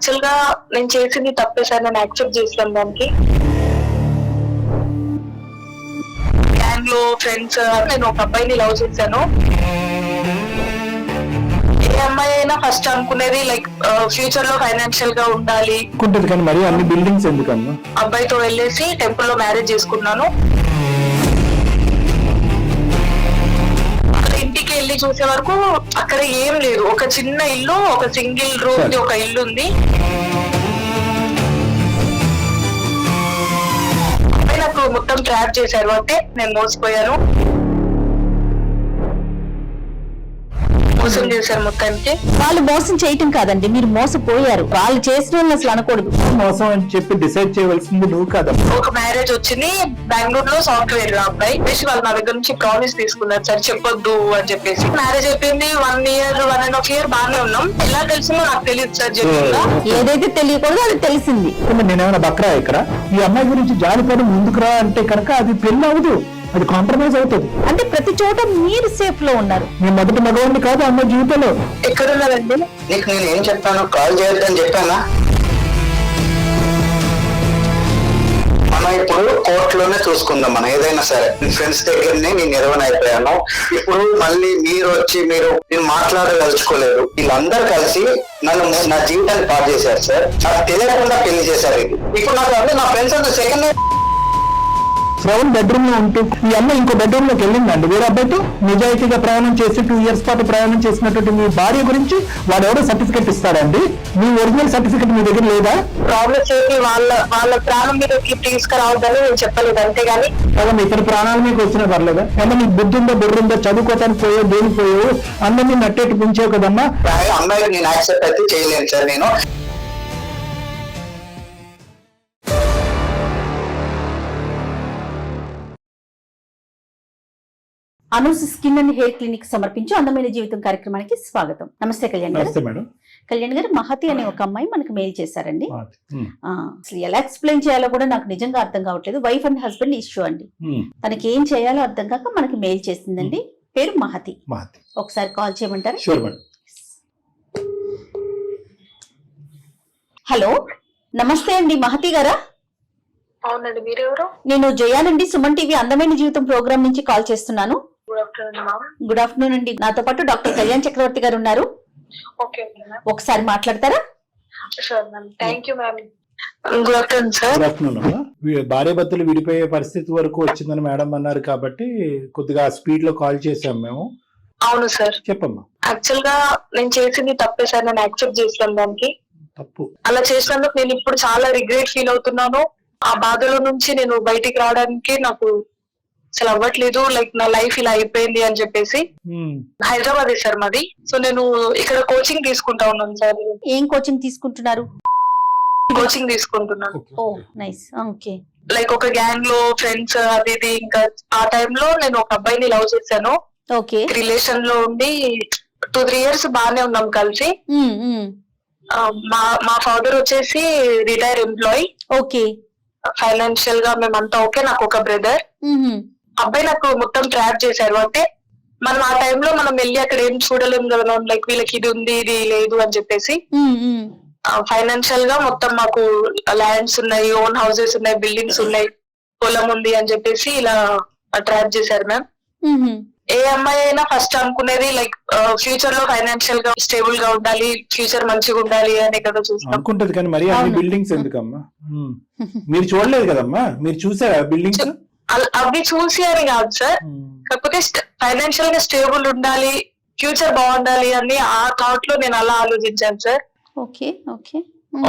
Actual గా నేను చేసింది తప్పే సార్, నేను యాక్సెప్ట్ చేస్తాను దానికి. గ్యాంగ్ లో ఫ్రెండ్స్, నేను ఒక అబ్బాయిని లవ్ చేశాను. ఏ అమ్మాయి అయినా ఫస్ట్ అనుకునేది లైక్ ఫ్యూచర్ లో ఫైనాన్షియల్ గా ఉండాలి. కానీ మరి అన్ని బిల్డింగ్స్ ఎందుకమ్మా? అబ్బాయితో వెళ్ళేసి టెంపుల్ లో మ్యారేజ్ చేసుకున్నాను. ఇంటికి వెళ్ళి చూసే వరకు అక్కడ ఏం లేదు, ఒక చిన్న ఇల్లు, ఒక సింగిల్ రూమ్ ఒక ఇల్లు ఉంది. నాకు మొత్తం ట్రాప్ చేశారు అంటే నేను మోసపోయాను, మోసం చేశారు మొత్తానికి. వాళ్ళు మోసం చేయటం కాదండి, మీరు మోసపోయారు. వాళ్ళు చేసిన వాళ్ళు అసలు అనకూడదు. మోసం అని చెప్పి డిసైడ్ చేయవలసింది నువ్వు కాదమ్మా. ఒక మ్యారేజ్ వచ్చింది బెంగళూరులో, సాఫ్ట్వేర్ అబ్బాయి. వాళ్ళు నా దగ్గర నుంచి ప్రామిస్ తీసుకున్నారు సార్, చెప్పొద్దు అని చెప్పేసి. మ్యారేజ్ అయిపోయింది, 1 year 1.5 year బాగానే ఉన్నాం. ఎలా తెలిసిందో నాకు తెలియదు సార్. చెప్పిందా ఏదైతే తెలియకూడదో అది తెలిసింది. నేనేమైనా బక్రా ఇక్కడ? ఈ అమ్మాయి గురించి జాలిపడి ముందుకు రా అంటే కనుక అది పెళ్లి అవదు, అది కాంప్రమైజ్ అవుతుంది. అంటే ప్రతి చోట మీరు సేఫ్ లో ఉన్నారు. నేను మొదటి మగవాడిని కాదు అమ్మాయి జీవితంలో. ఎక్కడున్నారండి? నీకు నేను ఏం చెప్పాను, కాల్ చేయొద్దని చెప్పానా? మనం ఇప్పుడు కోర్టులోనే చూసుకుందాం, మనం ఏదైనా సరే. ఫ్రెండ్స్ దగ్గరనే నేను నిర్వహణ ఇప్పుడు మళ్ళీ మీరు వచ్చి నేను మాట్లాడదలుచుకోలేదు. వీళ్ళందరూ కలిసి నన్ను నా జీవితాన్ని పాడు చేశారు సార్. నాకు తెలియకుండా పెళ్లి చేశారు. ఇప్పుడు నాకు అంటే నా ఫ్రెండ్స్ అంటే సెకండ్ శ్రవణ్ బెడ్రూమ్ లో ఉంటూ ఈ అమ్మాయి ఇంకో బెడ్రూమ్ లోకి వెళ్ళిందండి వేరే అబ్బాయితో. నిజాయితీగా ప్రయాణం చేసి 2 years పాటు ప్రయాణం చేసినటువంటి మీ భార్య గురించి వాడు ఎవడో సర్టిఫికెట్ ఇస్తాడండి? మీ ఒరిజినల్ సర్టిఫికెట్ మీ దగ్గర లేదా? ప్రాబ్లమ్స్ ఏంటి, వాళ్ళ ప్రాణం మీద తీసుకురావద్దని నేను చెప్పలేదు, అంతేగాని ఇతని ప్రాణాల మీకు వచ్చినా పర్లేదా? ఏమన్నా నీకు బుద్ధి ఉందో బుర్ర ఉందో, చదువుకోవటానికి పోయో దేనికి పోయో అందరినీ నట్టేట్టు పుంచావు కదమ్మా. అమ్మాయికి నేను యాక్సెప్ట్ అయితే చేయలేను సార్. నేను Anoos skin and hair clinic సమర్పించు అందమైన జీవితం కార్యక్రమానికి స్వాగతం. నమస్తే కళ్యాణ్ గారు. కళ్యాణ్ గారు, మహతి అనే ఒక అమ్మాయి మనకు మెయిల్ చేశారండి. అసలు ఎలా ఎక్స్ప్లెయిన్ చేయాలో కూడా నాకు నిజంగా అర్థం కావట్లేదు. వైఫ్ అండ్ హస్బెండ్ ఇష్యూ అండి. తనకి ఏం చేయాలో అర్థం కాక మనకి మెయిల్ చేసిందండి. పేరు మహతి. ఒకసారి కాల్ చేయమంటారా? హలో, నమస్తే అండి, మహతి గారా? అవునండి, మీరెవరు? నేను జయానండి, సుమన్ టీవీ అందమైన జీవితం ప్రోగ్రామ్ నుంచి కాల్ చేస్తున్నాను. గుడ్ ఆఫ్టర్నూన్ అండి. నాతో పాటు డాక్టర్ కళ్యాణ్ చక్రవర్తి గారు ఉన్నారు. ఒకసారి మాట్లాడతారా? Good afternoon sir. భార్య భర్తలు విడిపోయే పరిస్థితి వరకు వచ్చిందని మేడం అన్నారు కాబట్టి కొద్దిగా స్పీడ్ లో కాల్ చేసాం మేము. అవును సార్, చెప్పమ్మా. యాక్చువల్ గా నేను చేసింది తప్పే సార్, నేను యాక్సెప్ట్ చేస్తాను దానికి. తప్పు అలా చేసినందుకు నేను ఇప్పుడు చాలా రిగ్రెట్ ఫీల్ అవుతున్నాను. ఆ బాధలో నుంచి నేను బయటికి రావడానికి నాకు అసలు అవ్వట్లేదు. లైక్ నా లైఫ్ ఇలా అయిపోయింది అని చెప్పేసి. హైదరాబాద్ సార్ మాది. సో నేను ఇక్కడ కోచింగ్ తీసుకుంటా ఉన్నాను సార్. ఏం కోచింగ్ తీసుకుంటున్నారు? కోచింగ్ తీసుకుంటున్నాను. ఓ నైస్. ఓకే. లైక్ ఒక గ్యాంగ్ లో ఫ్రెండ్స్ అది ఇది. ఇంకా ఆ టైంలో నేను ఒక అబ్బాయిని లవ్ చేశాను. ఓకే. రిలేషన్ లో ఉండి 2-3 years బాగానే ఉన్నాం కలిసి. మా ఫాదర్ వచ్చేసి రిటైర్ ఎంప్లాయీ. ఓకే. ఫైనాన్షియల్ గా మేమంతా ఓకే. నాకు ఒక బ్రదర్. అబ్బాయి నాకు మొత్తం ట్రాప్ చేశారు. అంటే మనం ఆ టైంలో మనం వెళ్ళి అక్కడ ఏం చూడలేము కదా, లైక్ వీళ్ళకి ఇది ఉంది ఇది లేదు అని చెప్పేసి. ఫైనాన్షియల్ గా మొత్తం మాకు ల్యాండ్స్ ఉన్నాయి, ఓన్ హౌసెస్ ఉన్నాయి, బిల్డింగ్స్ ఉన్నాయి, పొలం ఉంది అని చెప్పేసి ఇలా ట్రాప్ చేశారు మ్యామ్. ఏ అమ్మాయి అయినా ఫస్ట్ అనుకునేది లైక్ ఫ్యూచర్ లో ఫైనాన్షియల్ గా స్టేబుల్ గా ఉండాలి, ఫ్యూచర్ మంచిగా ఉండాలి అనే కదా చూస్తాం. అనుకుంటది కానీ మరి అన్ని బిల్డింగ్స్ ఎందుకమ్మా? మీరు చూడలేదు కదమ్మా, మీరు చూసారా బిల్డింగ్స్? అవి చూసి అని కాదు సార్, కాకపోతే ఫైనాన్షియల్ గా స్టేబుల్ ఉండాలి, ఫ్యూచర్ బాగుండాలి అని ఆ థాట్ లో నేను అలా ఆలోచించాను సార్. ఓకే ఓకే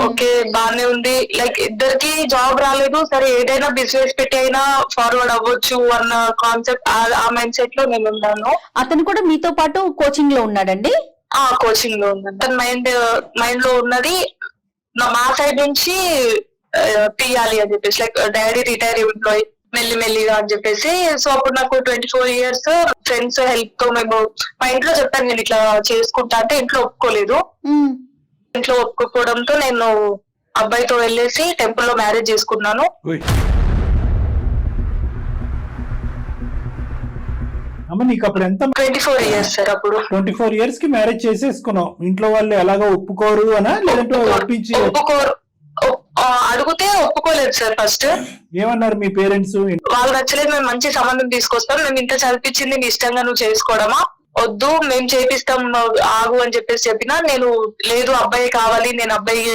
ఓకే బానే ఉంది. లైక్ ఇద్దరికి జాబ్ రాలేదు, సరే ఏదైనా బిజినెస్ పెట్టి అయినా ఫార్వర్డ్ అవ్వచ్చు అన్న కాన్సెప్ట్, ఆ మైండ్ సెట్ లో నేను ఉన్నాను. అతను కూడా మీతో పాటు కోచింగ్ లో ఉన్నాడండి? కోచింగ్ లో ఉన్నాను. తన మైండ్ లో ఉన్నది మా సైడ్ నుంచి తీయాలి అని చెప్పేసి, లైక్ డాడీ రిటైర్ ఎంప్లాయీ మెల్లిగా అని చెప్పేసి. సో అప్పుడు నాకు 24 years ఫ్రెండ్స్ హెల్ప్ తో మేము మా ఇంట్లో చెప్పాను నేను ఇట్లా చేసుకుంటా అంటే. ఇంట్లో ఒప్పుకోలేదు. ఇంట్లో ఒప్పుకోవడంతో నేను అబ్బాయితో వెళ్ళేసి టెంపుల్ లో మ్యారేజ్ చేసుకున్నాను. అమ్మ నీకు అప్పుడు ఎంత? 24 years సార్ అప్పుడు. 24 years కి మ్యారేజ్ చేసేసుకున్నావు. ఇంట్లో వాళ్ళు ఎలాగో ఒప్పుకోరు అనా లేదంటే ఒప్పించి? ఒప్పుకోరు, అడిగితే ఒప్పుకోలేదు సార్. ఫస్ట్ ఏమన్నారు మీ పేరెంట్స్? వాళ్ళు నచ్చలేదు, మేము మంచి సంబంధం తీసుకొస్తాం, మేము ఇంత చదివించింది నీ ఇష్టంగా నువ్వు చేసుకోవడమా, వద్దు మేము చేపిస్తాం ఆగు అని చెప్పేసి చెప్పినా, నేను లేదు అబ్బాయి కావాలి, నేను అబ్బాయి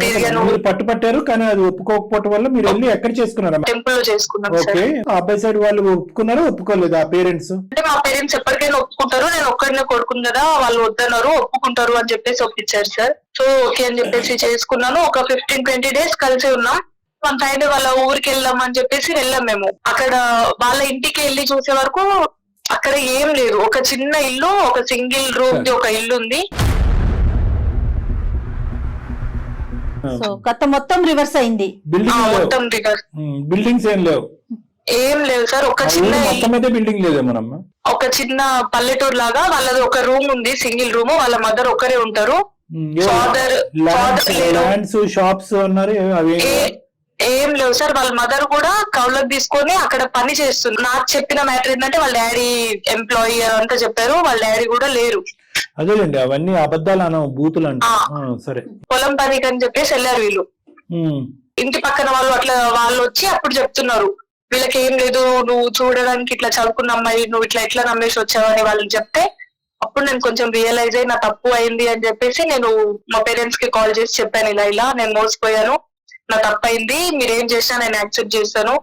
తిరిగాను. మీరు పట్టుపట్టారు కానీ అది ఒప్పుకోకపోవటం వల్ల మీరు వెళ్ళి ఎక్కడ చేసుకున్నారా? టెంపుల్ లో చేసుకున్నాం సార్. ఓకే, అబ్బాయి సైడ్ వాళ్ళు ఒప్పుకున్నారా ఒప్పుకోలేదు ఆ పేరెంట్స్? అంటే మా పేరెంట్స్ ఎప్పటికైనా ఒప్పుకుంటారు, నేను ఒక్కడినే కొడుకుని కదా, వాళ్ళు వద్దన్నారు, ఒప్పుకుంటారు అని చెప్పేసి ఒప్పించారు సార్. సో ఓకే అని చెప్పేసి చేసుకున్నాను. ఒక 15-20 days కలిసి ఉన్నాం. వన్ ఫ్రైడే వాళ్ళ ఊరికి వెళ్దాం అని చెప్పేసి వెళ్ళాం మేము. అక్కడ వాళ్ళ ఇంటికి వెళ్ళి చూసే వరకు అక్కడ ఏం లేదు, ఒక చిన్న ఇల్లు, ఒక సింగిల్ రూమ్ ది ఒక ఇల్లు ఉంది. సో కథ మొత్తం రివర్స్ అయింది. మొత్తం రివర్స్. బిల్డింగ్స్ ఏం లేవు? ఏం లేవు సార్, ఒక చిన్న బిల్డింగ్ లేదేమోనమ్మా. ఒక చిన్న పల్లెటూరు లాగా వాళ్ళది ఒక రూమ్ ఉంది, సింగిల్ రూమ్. వాళ్ళ మదర్ ఒక్కరే ఉంటారు. షాప్స్ అన్నారు, ఏం లేవు సార్. వాళ్ళ మదర్ కూడా కౌలకు తీసుకొని అక్కడ పని చేస్తుంది. నాకు చెప్పిన మ్యాటర్ ఏంటంటే వాళ్ళ డాడీ ఎంప్లాయీ అంతా చెప్పారు, వాళ్ళ డాడీ కూడా లేరు. అదేలేండి, అవన్నీ అబద్ధాలు అన్న బూతులు అంట. సరే, పొలం పనికి అని చెప్పేసి వెళ్ళారు వీళ్ళు. ఇంటి పక్కన వాళ్ళు అట్లా వాళ్ళు వచ్చి అప్పుడు చెప్తున్నారు, వీళ్ళకి ఏం లేదు, నువ్వు చూడడానికి ఇట్లా చదువుకున్న అమ్మాయి, నువ్వు ఇట్లా ఎట్లా నమ్మేసి వచ్చావని వాళ్ళు చెప్తే, అప్పుడు నేను కొంచెం రియలైజ్ అయ్యి నా తప్పు అయింది అని చెప్పేసి నేను మా పేరెంట్స్ కి కాల్ చేసి చెప్పాను, ఇలా ఇలా నేను మోసపోయాను, నా తప్పు అయింది, మీరేం చేసినా నేను యాక్సెప్ట్ చేస్తాను,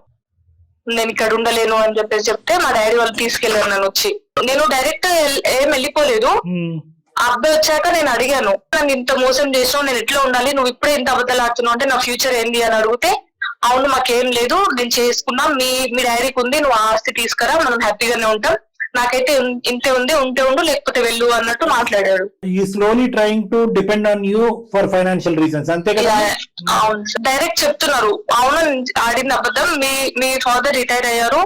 నేను ఇక్కడ ఉండలేను అని చెప్పేసి చెప్తే మా డాడీ వాళ్ళు తీసుకెళ్లారు నన్ను వచ్చి. నేను డైరెక్ట్ ఏం వెళ్ళిపోలేదు. ఆ అబ్బాయి వచ్చాక నేను అడిగాను, నన్ను ఇంత మోసం చేసినావు, నేను ఎట్లా ఉండాలి, నువ్వు ఇప్పుడే ఇంత అబద్ధాలు ఆడుతున్నావు అంటే నా ఫ్యూచర్ ఏంది అని అడిగితే, అవును మాకేం లేదు, నేను చేసుకున్నా, మీ డాడీకి ఉంది, నువ్వు ఆస్తి తీసుకురా, మనం హ్యాపీగానే ఉంటాం, నాకైతే ఇంతే ఉంది, ఉంటే ఉండు లేకపోతే వెళ్ళు అన్నట్టు మాట్లాడాడు. ఈ slowly trying to depend on you for financial reasons, అంతే కదా? అవును, డైరెక్ట్ చెప్తున్నారు, అవును ఆడింది అబద్ధం, మీ ఫాదర్ రిటైర్ అయ్యారు,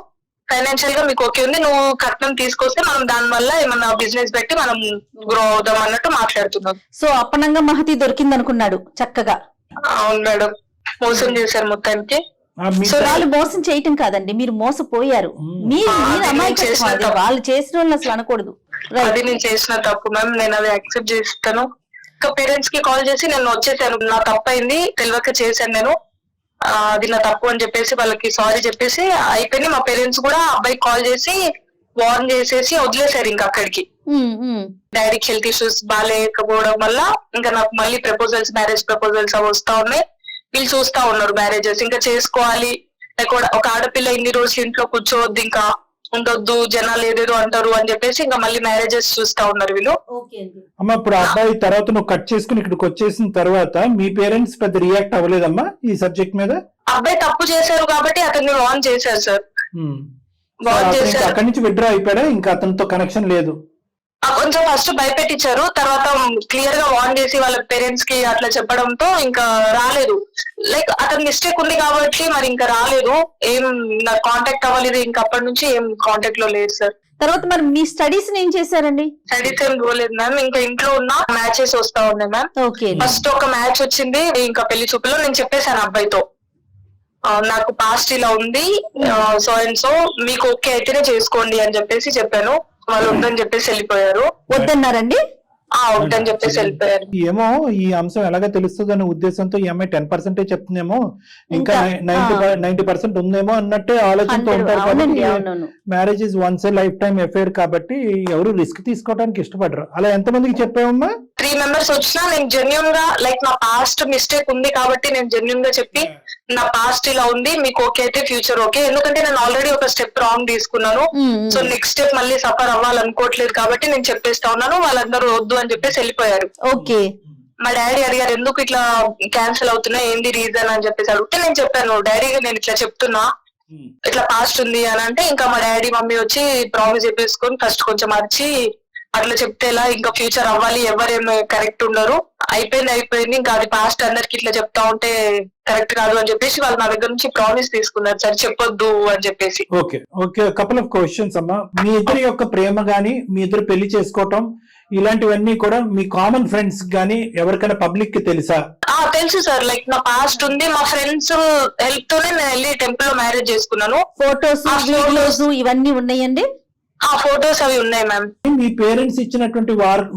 ఫైనాన్షియల్ గా మీకు ఓకే ఉంది, నువ్వు కట్నం తీసుకొస్తే మనం దాని వల్ల ఏమన్నా బిజినెస్ పెట్టి మనం గ్రో అవుదాం అన్నట్టు మాట్లాడుతున్నాం. సో అప్పనంగా మహతి దొరికింది అనుకున్నాడు చక్కగా. అవును మేడం, మోసం చేశారు మొత్తానికి. సో వాళ్ళు మోసం చేయటం కాదండి, మీరు మోసపోయారు. మీరు అమాయకత్వం, వాళ్ళు చేసిన వాళ్ళు అసలు అనకూడదు. అది నేను చేసిన తప్పు మ్యామ్, నేను అది యాక్సెప్ట్ చేస్తాను. ఇంకా పేరెంట్స్ కి కాల్ చేసి నేను వచ్చేసాను, నా తప్పు అయింది, తెలియక చేశాను నేను, అది నా తప్పు అని చెప్పేసి వాళ్ళకి సారీ చెప్పేసి అయిపోయింది. మా పేరెంట్స్ కూడా అబ్బాయికి కాల్ చేసి వార్న్ చేసేసి వదిలేశారు ఇంకా అక్కడికి. డాడీకి హెల్త్ ఇష్యూస్ బాగాలేకపోవడం వల్ల ఇంకా నాకు మళ్ళీ ప్రపోజల్స్, మ్యారేజ్ ప్రపోజల్స్ అవి వస్తా ఉన్నాయి. వీళ్ళు చూస్తా ఉన్నారు మ్యారేజెస్, ఇంకా చేసుకోవాలి, ఒక ఆడపిల్ల ఇన్ని రోజులు ఇంట్లో కూర్చోవద్దు, ఇంకా ఉండొద్దు, జనాలు ఏదేదో అంటారు అని చెప్పేసి ఇంకా మళ్ళీ మ్యారేజెస్ చూస్తా ఉన్నారు వీళ్ళు. అమ్మా ఇప్పుడు అబ్బాయి తర్వాత నువ్వు కట్ చేసుకుని ఇక్కడికి వచ్చేసిన తర్వాత మీ పేరెంట్స్ పెద్ద రియాక్ట్ అవ్వలేదమ్మా ఈ సబ్జెక్ట్ మీద? అబ్బాయి తప్పు చేశారు కాబట్టి అతన్ని వార్న్ చేశారు సార్. వార్న్ చేశారు, అక్కడి నుంచి విత్డ్రా అయిపోయాడా, ఇంకా అతనితో కనెక్షన్ లేదు? కొంచెం ఫస్ట్ భయపెట్టించారు, తర్వాత క్లియర్ గా వార్న్ చేసి వాళ్ళ పేరెంట్స్ కి అట్లా చెప్పడంతో ఇంకా రాలేదు. లైక్ అతని మిస్టేక్ ఉంది కాబట్టి మరి ఇంకా రాలేదు, ఏం నాకు కాంటాక్ట్ అవ్వలేదు, ఇంకా అప్పటి నుంచి ఏం కాంటాక్ట్ లో లేదు సార్. తర్వాత మరి మీ స్టడీస్ ఏం చేశారండి? స్టడీస్ ఏం పోలేదు మ్యామ్, ఇంకా ఇంట్లో ఉన్న మ్యాచెస్ వస్తా ఉన్నాయి మ్యామ్. ఫస్ట్ ఒక మ్యాచ్ వచ్చింది, ఇంకా పెళ్లి చూపులో నేను చెప్పేశాను అబ్బాయితో, నాకు పాస్ట్ ఇలా ఉంది, సో అండ్ సో మీకు ఓకే అయితేనే చేసుకోండి అని చెప్పేసి చెప్పాను. వాళ్ళు వద్దని చెప్పేసి వెళ్ళిపోయారు. వద్దన్నారండి? వద్దని చెప్పేసి వెళ్ళిపోయారు. ఏమో ఈ అంశం ఎలాగ తెలుస్తుంది అనే ఉద్దేశంతో ఈ అమ్మాయి 10% చెప్తుందేమో, ఇంకా 90% ఉందేమో అన్నట్టే ఆలోచనతో ఉంటారు. కాబట్టి marriage is once A life time affair కాబట్టి ఎవరు రిస్క్ తీసుకోవడానికి ఇష్టపడరు. అలా ఎంతమందికి చెప్పావమ్మా? 3 members వచ్చినా నేను జెన్యూన్ గా, లైక్ నా పాస్ట్ మిస్టేక్ ఉంది కాబట్టి నేను జెన్యూన్ గా చెప్పి, నా పాస్ట్ ఇలా ఉంది, మీకు ఓకే అయితే ఫ్యూచర్ ఓకే, ఎందుకంటే నేను ఆల్రెడీ ఒక స్టెప్ రాంగ్ తీసుకున్నాను, సో నెక్స్ట్ స్టెప్ మళ్ళీ సఫర్ అవ్వాలనుకోవట్లేదు కాబట్టి నేను చెప్పేస్తా ఉన్నాను. వాళ్ళందరూ వద్దు అని చెప్పేసి వెళ్ళిపోయారు. ఓకే. మా డాడీ అడిగారు ఎందుకు ఇట్లా క్యాన్సిల్ అవుతున్నాయి, ఏంది రీజన్ అని చెప్పేసి అడిగితే నేను చెప్పాను, డాడీ నేను ఇట్లా చెప్తున్నా, ఇట్లా పాస్ట్ ఉంది అని అంటే, ఇంకా మా డాడీ మమ్మీ వచ్చి ప్రామిస్ చెప్పేసుకొని ఫస్ట్ కొంచెం అరిచి, అట్లా చెప్తే ఎలా, ఇంకా ఫ్యూచర్ అవ్వాలి, ఎవరేమో కరెక్ట్ ఉండరు, అయిపోయింది, ఇంకా అది పాస్ట్ అందరికి ఇట్లా చెప్తా ఉంటే కరెక్ట్ కాదు అని చెప్పేసి వాళ్ళు నా దగ్గర నుంచి ప్రామిస్ తీసుకున్నారు సార్, చెప్పొద్దు అని చెప్పేసి. Okay okay, couple of questions అమ్మా. మీ ఇద్దరి యొక్క ప్రేమ గానీ, మీ ఇద్దరు పెళ్లి చేసుకోవటం ఇలాంటివన్నీ కూడా మీ కామన్ ఫ్రెండ్స్ గానీ ఎవరికైనా పబ్లిక్ కి తెలుసా? తెలుసు సార్, లైక్ నా పాస్ట్ ఉంది, మా ఫ్రెండ్స్ హెల్ప్ తోనే నేను వెళ్ళి టెంపుల్ లో మ్యారేజ్ చేసుకున్నాను. ఫోటోస్, వీడియోస్ ఇవన్నీ ఉన్నాయండి? ఆ ఫొటోస్ అవి ఉన్నాయి మ్యామ్. మీ పేరెంట్స్ ఇచ్చినటువంటి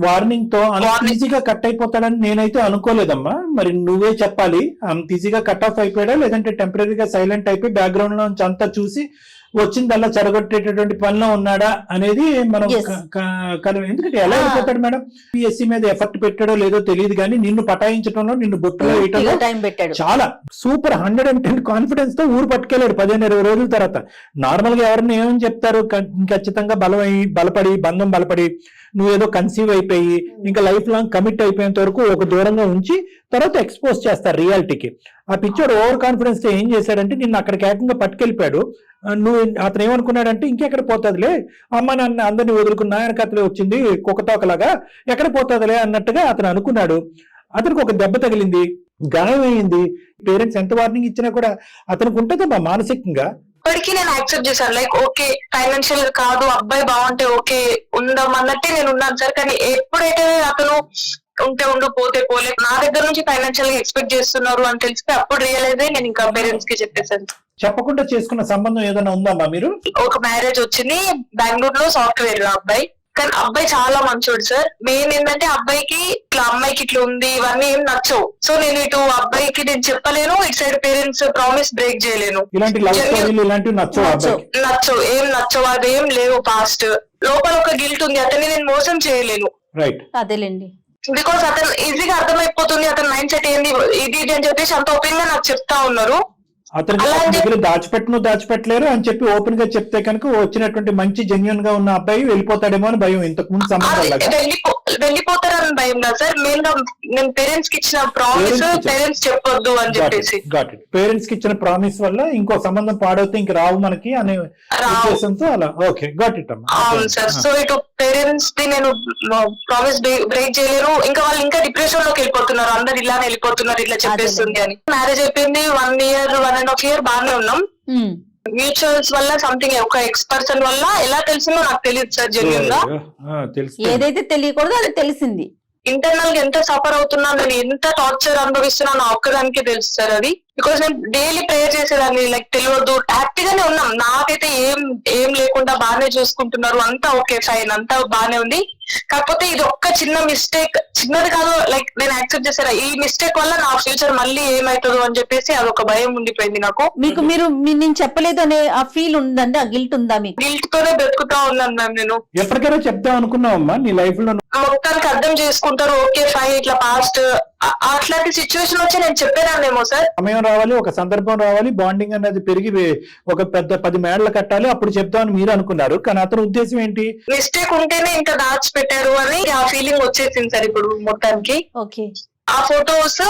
వార్నింగ్ తో అంత ఈజీగా కట్ అయిపోతాడని నేనైతే అనుకోలేదమ్మా. మరి నువ్వే చెప్పాలి, అంత ఈజీగా కట్ ఆఫ్ అయిపోయాడా లేదంటే టెంపరీగా సైలెంట్ అయిపోయి బ్యాక్గ్రౌండ్ లో నుంచి అంతా చూసి వచ్చిందల్లా చెడగొట్టేటటువంటి పనిలో ఉన్నాడా అనేది మనం ఎందుకంటే ఎలా అయిపోతాడు మేడం? పిఎస్సి మీద ఎఫర్ట్ పెట్టాడో లేదో తెలియదు కానీ నిన్ను పటాయించడంలో, నిన్ను బొట్టులో వేయటంలో చాలా సూపర్ 110 కాన్ఫిడెన్స్ తో ఊరు పట్టుకెళ్ళాడు 15-20 రోజుల తర్వాత. నార్మల్ గా ఎవరిని ఏమని చెప్తారు, ఖచ్చితంగా బలపడి బంధం బలపడి నువ్వేదో కన్సీవ్ అయిపోయి ఇంకా లైఫ్ లాంగ్ కమిట్ అయిపోయేంత వరకు ఒక దూరంగా ఉంచి తర్వాత ఎక్స్పోజ్ చేస్తారు రియాలిటీకి. ఆ పిక్చర్ ఓవర్ కాన్ఫిడెన్స్ తో ఏం చేశాడంటే నిన్ను అక్కడికి ఏకంగా పట్టుకెళ్ళిపోయాడు. నువ్వు అతను ఏమనుకున్నాడంటే ఇంకెక్కడ పోతుందిలే, అమ్మ నాన్న అందరినీ వదులుకున్న ఆయన కథలే వచ్చింది కుక్కతోకలాగా ఎక్కడ పోతుందిలే అన్నట్టుగా అతను అనుకున్నాడు. అతనికి ఒక దెబ్బ తగిలింది, గాయమైంది. పేరెంట్స్ ఎంత వార్నింగ్ ఇచ్చినా కూడా అతనికి ఉంటుందమ్మా మానసికంగా. ఇప్పటికీ నేను యాక్సెప్ట్ చేశాను, లైక్ ఓకే ఫైనాన్షియల్ కాదు, అబ్బాయి బాగుంటే ఓకే ఉందాం అన్నట్టే నేను ఉన్నాను సార్. కానీ ఎప్పుడైతే అతను ఉంటే ఉండు పోతే పోలే నా దగ్గర నుంచి ఫైనాన్షియల్ గా ఎక్స్పెక్ట్ చేస్తున్నారు అని తెలిస్తే అప్పుడు రియలైజ్ అయ్యి నేను ఇంకా పేరెంట్స్ కి చెప్పేసాను. చెప్పకుండా చేసుకున్న సంబంధం ఏదైనా ఉందమ్మా మీరు? ఒక మ్యారేజ్ వచ్చింది బెంగళూరులో, సాఫ్ట్వేర్ అబ్బాయి. కానీ అబ్బాయి చాలా మంచోడు సార్. మెయిన్ ఏంటంటే అబ్బాయికి ఇట్లా అమ్మాయికి ఇట్లా ఉంది ఇవన్నీ ఏం నచ్చవు. సో నేను ఇటు అబ్బాయికి నేను చెప్పలేను, ఇటు సైడ్ పేరెంట్స్ ప్రామిస్ బ్రేక్ చేయలేను. నచ్చవు, ఏం నచ్చవు, అదేం లేవు. పాస్ట్ లోపల ఒక గిల్ట్ ఉంది, అతన్ని నేను మోసం చేయలేను. అదేలేండి, బికాస్ అతను ఈజీగా అర్థమైపోతుంది అతని మైండ్ సెట్ ఏంది ఇది అని చెప్పేసి అంత ఓపెన్ గా నాకు చెప్తా ఉన్నారు. అతను దాచిపెట్టలేరు అని చెప్పి ఓపెన్ గా చెప్తే కనుక వచ్చినటువంటి మంచి జెన్యున్ గా ఉన్న అబ్బాయి వెళ్ళిపోతాడేమో అని భయం. ఇంతకు ముందు వెళ్ళిపోతారని భయం కాదు సార్, మెయిన్ గా నేను పేరెంట్స్ కి ఇచ్చిన ప్రామిస్ పేరెంట్స్ చెప్పొద్దు అని చెప్పేసి. పేరెంట్స్ కి ఇచ్చిన ప్రామిస్ వల్ల ఇంకో సంబంధం పాడవుతే ఇంక రావు మనకి అనే ఉద్దేశంతో అలా. ఓకే, గాట్ ఇట్ అమ్మా. అవును సార్. సో ఇటు పేరెంట్స్ ది నేను ప్రామిస్ బ్రేక్ చేయలేను. ఇంకా వాళ్ళు ఇంకా డిప్రెషన్ లోకి వెళ్ళిపోతున్నారు, అందరు ఇలానే వెళ్ళిపోతున్నారు ఇట్లా చెప్పేస్తుంది అని. మ్యారేజ్ అయిపోయింది 1 year 1.5 year బాగానే ఉన్నాం. మ్యూచువల్స్ వల్ల సంథింగ్ ఒక ఎక్స్ పర్సన్ వల్ల ఎలా తెలిసిందో నాకు తెలియదు సార్. జెన్యూన్ గా ఏదైతే తెలియకూడదు అది తెలిసింది. ఇంటర్నల్ గా ఎంత సఫర్ అవుతున్నా, నేను ఎంత టార్చర్ అనుభవిస్తున్నా నా ఒక్కదానికే తెలుసు సార్ అది. బికాస్ నేను డైలీ ప్రేయర్ చేసేదాన్ని, లైక్ తెలియదు హ్యాపీగానే ఉన్నాం, నాకైతే ఏం లేకుండా బాగానే చూసుకుంటున్నారు, అంతా ఓకే ఫైన్ అంతా బాగానే ఉంది. కాకపోతే ఇది ఒక్క చిన్న మిస్టేక్, చిన్నది కాదు, లైక్ నేను యాక్సెప్ట్ చేశాను ఈ మిస్టేక్ వల్ల నా ఫ్యూచర్ మళ్ళీ ఏమైతుందో అని చెప్పేసి అదొక భయం ఉండిపోయింది నాకు. మీరు నేను చెప్పలేదు అనే ఆ ఫీల్ ఉందండి, ఆ గిల్ట్ ఉందా మీకు? గిల్ట్ తోనే బతుకుతా ఉన్నాను మ్యామ్. నేను ఎప్పటికైనా చెప్తాం అనుకున్నావమ్మా నీ లైఫ్ లో? మొత్తానికి అర్థం చేసుకుంటారు, ఓకే ఫైన్ ఇట్లా పాస్ట్ అట్లాంటి సిచ్యువేషన్ వచ్చి నేను చెప్పేదాన్నేమో సార్. సమయం రావాలి, ఒక సందర్భం రావాలి, బాండింగ్ అనేది పెరిగి ఒక పెద్ద 10 మేడలు కట్టాలి, అప్పుడు చెప్తామని మీరు అనుకున్నారు. కానీ అతని ఉద్దేశం ఏంటి? మిస్టేక్ ఉంటేనే ఇంకా దాచిపెట్టారు అని ఆ ఫీలింగ్ వచ్చేసింది సార్ ఇప్పుడు మొత్తానికి. ఓకే, ఆ ఫొటోస్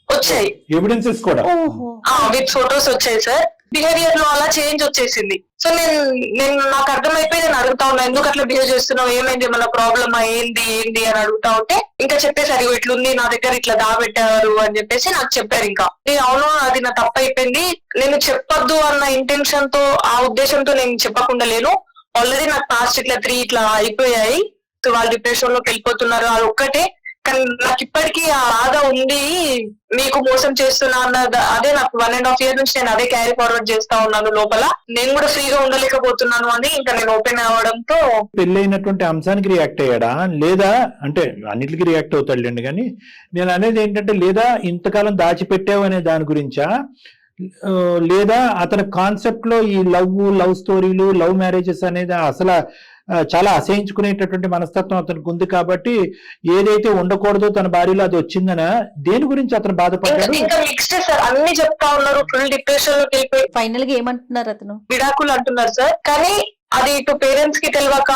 వచ్చాయి, ఎవిడెన్సెస్ కూడా విత్ ఫొటోస్ వచ్చాయి సార్. బిహేవియర్ లో అలా చేంజ్ వచ్చేసింది. సో నేను నాకు అర్థమైపోయి నేను అడుగుతా ఉన్నా, ఎందుకు అట్లా బిహేవ్ చేస్తున్నావు, ఏమైంది, మన ప్రాబ్లమ్ ఏంది అని అడుగుతా ఉంటే ఇంకా చెప్పేసారు ఇట్లుంది నా దగ్గర ఇట్లా దాబెట్టారు అని చెప్పేసి నాకు చెప్పారు. ఇంకా అవును అది నా తప్పు అయిపోయింది, నేను చెప్పొద్దు అన్న ఇంటెన్షన్ తో ఆ ఉద్దేశంతో నేను చెప్పకుండా లేను. ఆల్రెడీ నాకు పాస్ట్ ఇట్లా 3 ఇట్లా అయిపోయాయి, సో వాళ్ళు డిప్రెషన్ లోకి వెళ్ళిపోతున్నారు, అది ఒక్కటే. కానీ నాకు ఇప్పటికీ ఆ బాధ ఉంది, మీకు మోసం చేస్తున్నా అన్న అదే నాకు 1.5 year నుంచి నేను అదే క్యారీ ఫార్వర్డ్ చేస్తా ఉన్నాను లోపల. నేను కూడా ఫ్రీగా ఉండలేకపోతున్నాను అని ఇంకా నేను ఓపెన్ అవ్వడంతో. పెళ్ళైనటువంటి అంశానికి రియాక్ట్ అయ్యాడా లేదా అంటే అన్నిటికీ రియాక్ట్ అవుతాడులేండి, కానీ నేను అనేది ఏంటంటే లేదా ఇంతకాలం దాచిపెట్టావు అనే దాని గురించా, లేదా అతని కాన్సెప్ట్ లో ఈ లవ్ స్టోరీలు లవ్ మ్యారేజెస్ అనేది అసలు చాలా అసహించుకునేటటువంటి మనస్తత్వం అతనికి ఉంది కాబట్టి ఏదైతే ఉండకూడదో తన భార్యలో అది వచ్చిందనా, దేని గురించి అతను బాధపడ్డాడు? ఇంకా మిక్స్డ్ సార్, అన్ని చెప్తా ఉన్నారు, ఫుల్ డిప్రెషన్ లోకి వెళ్ళిపోయి ఫైనల్ గా ఏమంటున్నారు, అతను విడాకులు అంటున్నారు సార్. కానీ అది ఇటు పేరెంట్స్ కి తెలియక,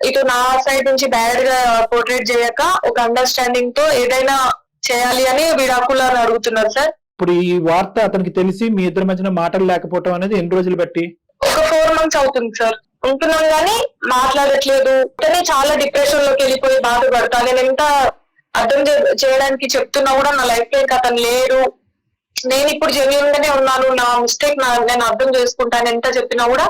ఇటు నా సైడ్ నుంచి బ్యాడ్ గా పోర్ట్రేట్ చేయక ఒక అండర్స్టాండింగ్ తో ఏదైనా చేయాలి అని విడాకులు అని అడుగుతున్నారు సార్. ఇప్పుడు ఈ వార్త అతనికి తెలిసి మీ ఇద్దరి మధ్యన మాటలు లేకపోవడం అనేది ఎన్ని రోజులు బట్టి? ఒక 4 months అవుతుంది సార్. ఉంటున్నాం కానీ మాట్లాడట్లేదు, కానీ చాలా డిప్రెషన్ లోకి వెళ్ళిపోయి బాధపడతా. నేను ఎంత అర్థం చేయడానికి చెప్తున్నా కూడా నా లైఫ్ లో ఇంకా అతను లేరు, నేను ఇప్పుడు జెన్యూన్ గానే ఉన్నాను, నా మిస్టేక్ నేను అర్థం చేసుకుంటాను ఎంత చెప్పినా కూడా